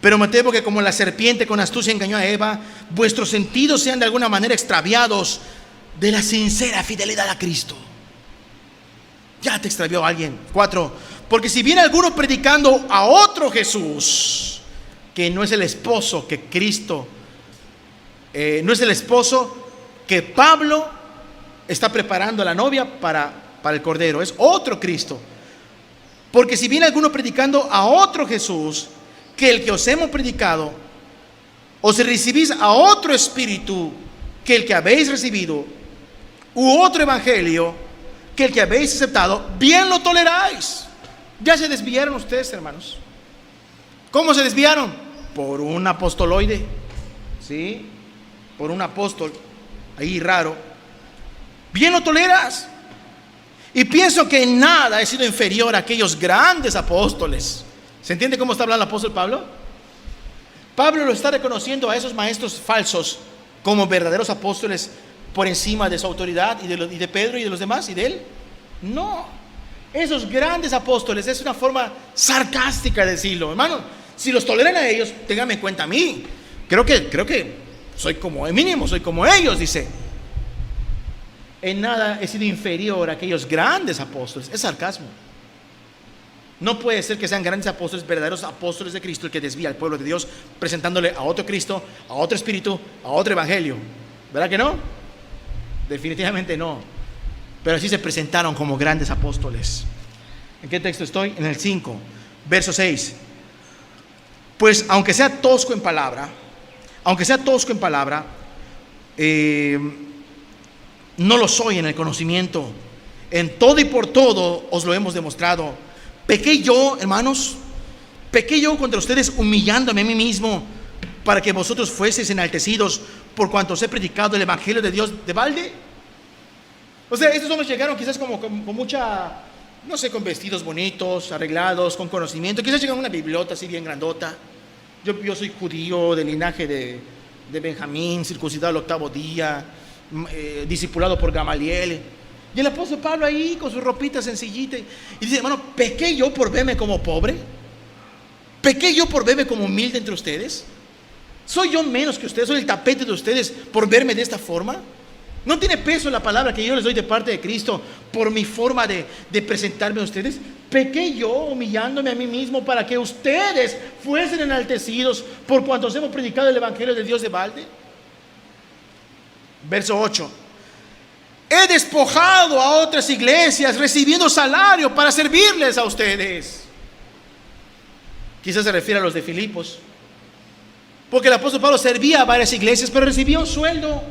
pero me temo que como la serpiente con astucia engañó a Eva, vuestros sentidos sean de alguna manera extraviados de la sincera fidelidad a Cristo. Ya te extravió alguien. 4: porque si viene alguno predicando a otro Jesús, que no es el esposo que Cristo, no es el esposo que Pablo está preparando a la novia para el Cordero, es otro Cristo. Porque si viene alguno predicando a otro Jesús que el que os hemos predicado, o si recibís a otro espíritu que el que habéis recibido, u otro evangelio que el que habéis aceptado, bien lo toleráis. Ya se desviaron ustedes, hermanos. ¿Cómo se desviaron? Por un apostoloide, ¿sí? Por un apóstol ahí raro. Bien lo toleras. Y pienso que en nada he sido inferior a aquellos grandes apóstoles. ¿Se entiende cómo está hablando el apóstol Pablo? Pablo lo está reconociendo a esos maestros falsos como verdaderos apóstoles por encima de su autoridad y de Pedro y de los demás y de él. No, esos grandes apóstoles es una forma sarcástica de decirlo. Hermano, si los toleran a ellos, ténganme en cuenta a mí. Creo que soy como, mínimo, soy como ellos, dice. En nada he sido inferior a aquellos grandes apóstoles. Es sarcasmo. No puede ser que sean grandes apóstoles, verdaderos apóstoles de Cristo, el que desvía al pueblo de Dios, presentándole a otro Cristo, a otro Espíritu, a otro Evangelio. ¿Verdad que no? Definitivamente no. Pero así se presentaron como grandes apóstoles. ¿En qué texto estoy? En el 5, verso 6. Pues aunque sea tosco en palabra, no lo soy en el conocimiento. En todo y por todo os lo hemos demostrado. Pequé yo, hermanos, contra ustedes, humillándome a mí mismo, para que vosotros fueseis enaltecidos por cuanto os he predicado el Evangelio de Dios de balde. O sea, estos hombres llegaron quizás con mucha, no sé, con vestidos bonitos, arreglados, con conocimiento. Quizás llegaron a una biblota así bien grandota. Yo soy judío, del linaje de Benjamín, circuncidado al 8º día, discipulado por Gamaliel. Y el apóstol Pablo ahí con su ropita sencillita y dice: hermano, ¿pequé yo por verme como pobre? ¿Pequé yo por verme como humilde entre ustedes? ¿Soy yo menos que ustedes? ¿Soy el tapete de ustedes por verme de esta forma? ¿No tiene peso la palabra que yo les doy de parte de Cristo por mi forma de presentarme a ustedes? ¿Pequé yo humillándome a mí mismo para que ustedes fuesen enaltecidos por cuantos hemos predicado el Evangelio de Dios de balde? Verso 8. He despojado a otras iglesias recibiendo salario para servirles a ustedes. Quizás se refiere a los de Filipos, porque el apóstol Pablo servía a varias iglesias, pero recibía un sueldo,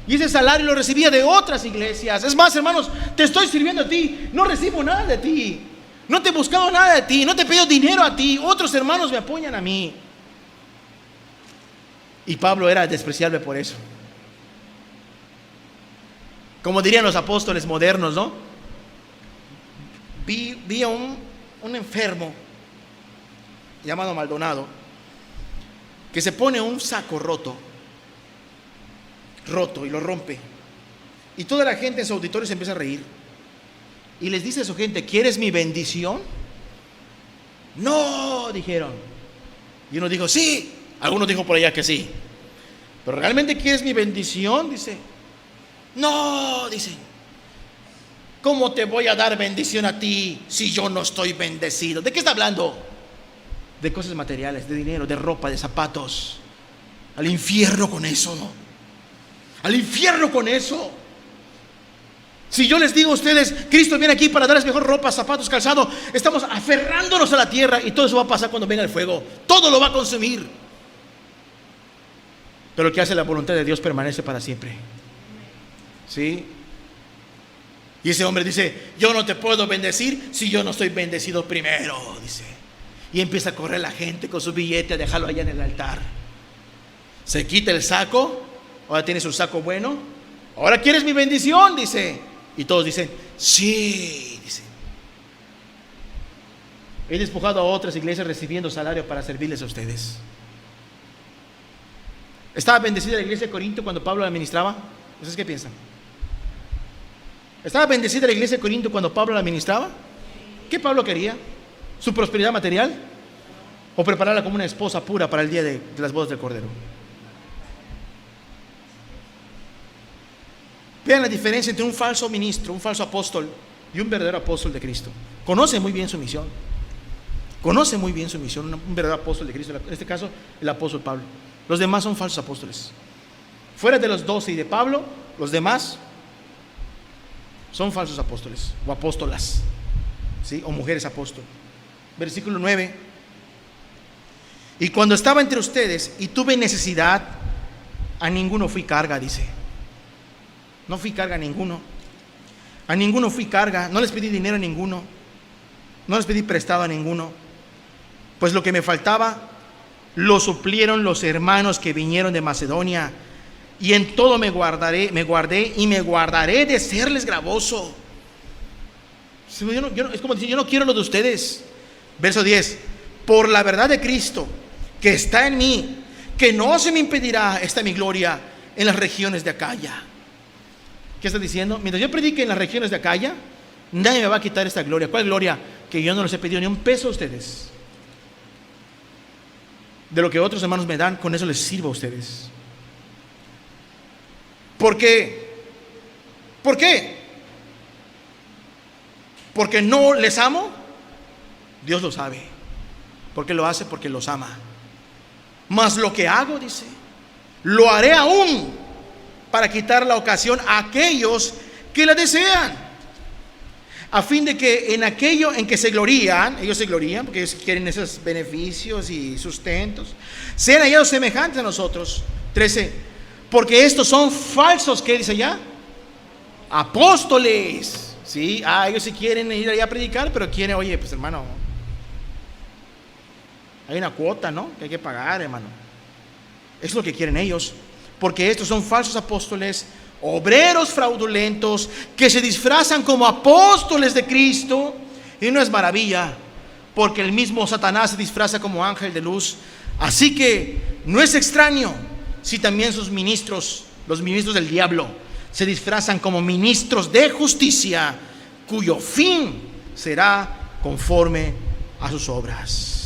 y ese salario lo recibía de otras iglesias. Es más, hermanos, te estoy sirviendo a ti, no recibo nada de ti, no te he buscado nada de ti, no te he pedido dinero a ti, otros hermanos me apoyan a mí. Y Pablo era despreciable por eso. Como dirían los apóstoles modernos, ¿no? Vi a un enfermo llamado Maldonado, que se pone un saco roto y lo rompe. Y toda la gente en su auditorio se empieza a reír. Y les dice a su gente: ¿quieres mi bendición? No, dijeron. Y uno dijo: sí. Algunos dijo por allá que sí. Pero ¿realmente quieres mi bendición? Dice. No, dice. ¿Cómo te voy a dar bendición a ti si yo no estoy bendecido? ¿De qué está hablando? De cosas materiales, de dinero, de ropa, de zapatos. Al infierno con eso, ¿no? Al infierno con eso. Si yo les digo a ustedes: Cristo viene aquí para darles mejor ropa, zapatos, calzado, estamos aferrándonos a la tierra, y todo eso va a pasar cuando venga el fuego. Todo lo va a consumir. Pero el que hace la voluntad de Dios permanece para siempre. ¿Sí? Y ese hombre dice: yo no te puedo bendecir si yo no estoy bendecido primero, dice. Y empieza a correr la gente con su billete a dejarlo allá en el altar. Se quita el saco. Ahora tienes un saco bueno. Ahora quieres mi bendición, dice. Y todos dicen: sí, dice. He despojado a otras iglesias recibiendo salario para servirles a ustedes. ¿Estaba bendecida la iglesia de Corinto cuando Pablo la administraba? ¿Ustedes qué piensan? ¿Estaba bendecida la iglesia de Corinto cuando Pablo la administraba? ¿Qué Pablo quería? ¿Su prosperidad material? ¿O prepararla como una esposa pura para el día de las bodas del Cordero? Vean la diferencia entre un falso ministro, un falso apóstol y un verdadero apóstol de Cristo. Conoce muy bien su misión. Conoce muy bien su misión, un verdadero apóstol de Cristo. En este caso, el apóstol Pablo. Los demás son falsos apóstoles. Fuera de los 12 y de Pablo, los demás son falsos apóstoles o apóstolas, ¿sí? O mujeres apóstoles. Versículo 9. Y cuando estaba entre ustedes y tuve necesidad, a ninguno fui carga, dice. No fui carga a ninguno. A ninguno fui carga. No les pedí dinero a ninguno. No les pedí prestado a ninguno. Pues lo que me faltaba lo suplieron los hermanos que vinieron de Macedonia. Y en todo me guardé y me guardaré de serles gravoso. Es como decir, yo no quiero lo de ustedes. Verso 10. Por la verdad de Cristo que está en mí, que no se me impedirá esta mi gloria en las regiones de Acaya. ¿Qué está diciendo? Mientras yo predique en las regiones de Acaya, nadie me va a quitar esta gloria. ¿Cuál gloria? Que yo no les he pedido ni un peso a ustedes. De lo que otros hermanos me dan, con eso les sirvo a ustedes. ¿Por qué? ¿Por qué? ¿Porque no les amo? Dios lo sabe. ¿Por qué lo hace? Porque los ama. Mas lo que hago, dice, lo haré aún para quitar la ocasión a aquellos que la desean, a fin de que en aquello en que se glorían, ellos se glorían porque ellos quieren esos beneficios y sustentos, sean hallados semejantes a nosotros. 13. Porque estos son falsos, ¿qué dice allá? Apóstoles. ¿Sí? Ellos sí quieren ir allá a predicar, pero quieren, oye, pues hermano, hay una cuota, ¿no?, que hay que pagar, hermano. Es lo que quieren ellos. Porque estos son falsos apóstoles, obreros fraudulentos, que se disfrazan como apóstoles de Cristo. Y no es maravilla, porque el mismo Satanás se disfraza como ángel de luz. Así que no es extraño si también sus ministros, los ministros del diablo, se disfrazan como ministros de justicia, cuyo fin será conforme a sus obras.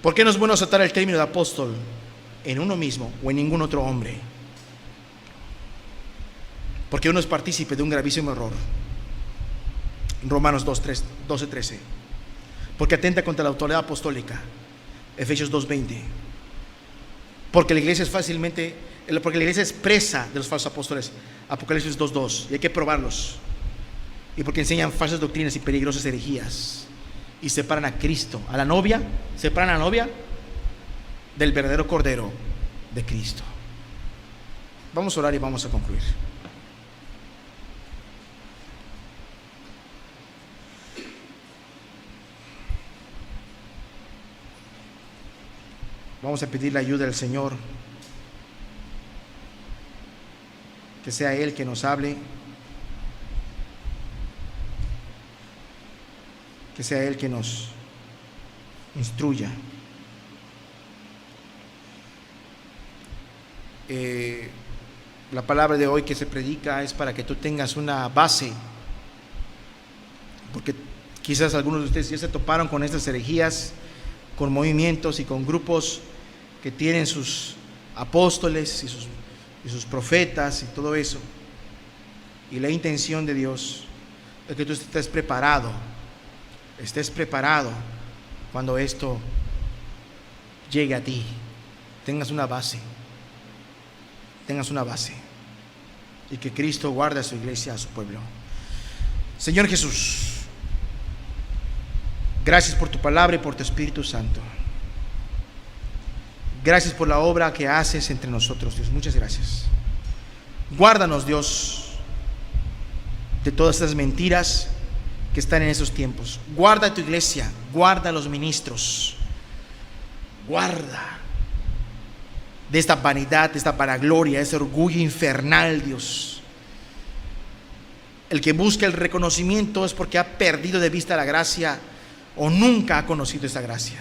¿Por qué no es bueno aceptar el término de apóstol en uno mismo o en ningún otro hombre? Porque uno es partícipe de un gravísimo error. Romanos 12:13. Porque atenta contra la autoridad apostólica. Efesios 2:20. Porque la iglesia es presa de los falsos apóstoles. Apocalipsis 2:2. Y hay que probarlos. Y porque enseñan falsas doctrinas y peligrosas herejías. Y separan a Cristo, a la novia, separan a la novia del verdadero Cordero de Cristo. Vamos a orar y vamos a concluir. Vamos a pedir la ayuda del Señor, que sea Él que nos hable, que sea Él que nos instruya. La palabra de hoy que se predica es para que tú tengas una base, porque quizás algunos de ustedes ya se toparon con estas herejías, con movimientos y con grupos que tienen sus apóstoles y sus profetas y todo eso. Y la intención de Dios es que tú estés preparado cuando esto llegue a ti. Tengas una base y que Cristo guarde a su iglesia, a su pueblo. Señor Jesús, gracias por tu palabra y por tu Espíritu Santo. Gracias por la obra que haces entre nosotros, Dios. Muchas gracias. Guárdanos, Dios, de todas estas mentiras que están en esos tiempos. Guarda a tu iglesia, guarda a los ministros, guarda de esta vanidad, de esta vanagloria, de ese orgullo infernal, Dios. El que busca el reconocimiento es porque ha perdido de vista la gracia o nunca ha conocido esta gracia.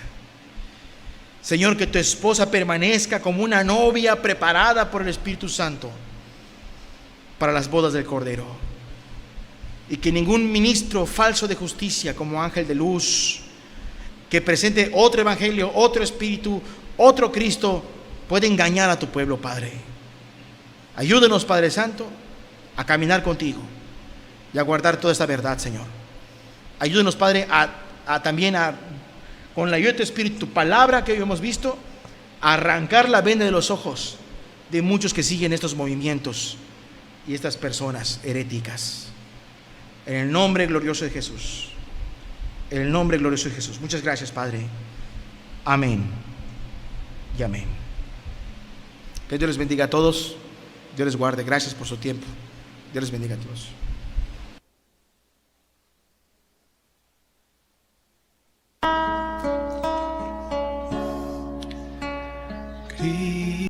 Señor, que tu esposa permanezca como una novia preparada por el Espíritu Santo para las bodas del Cordero. Y que ningún ministro falso de justicia como ángel de luz, que presente otro evangelio, otro espíritu, otro Cristo, puede engañar a tu pueblo, Padre. Ayúdenos, Padre Santo, a caminar contigo y a guardar toda esta verdad, Señor. Ayúdenos, Padre, también con la ayuda de tu Espíritu, tu palabra que hoy hemos visto, a arrancar la venda de los ojos de muchos que siguen estos movimientos y estas personas heréticas. En el nombre glorioso de Jesús. En el nombre glorioso de Jesús. Muchas gracias, Padre. Amén y amén. Que Dios les bendiga a todos. Dios les guarde. Gracias por su tiempo. Dios les bendiga a todos.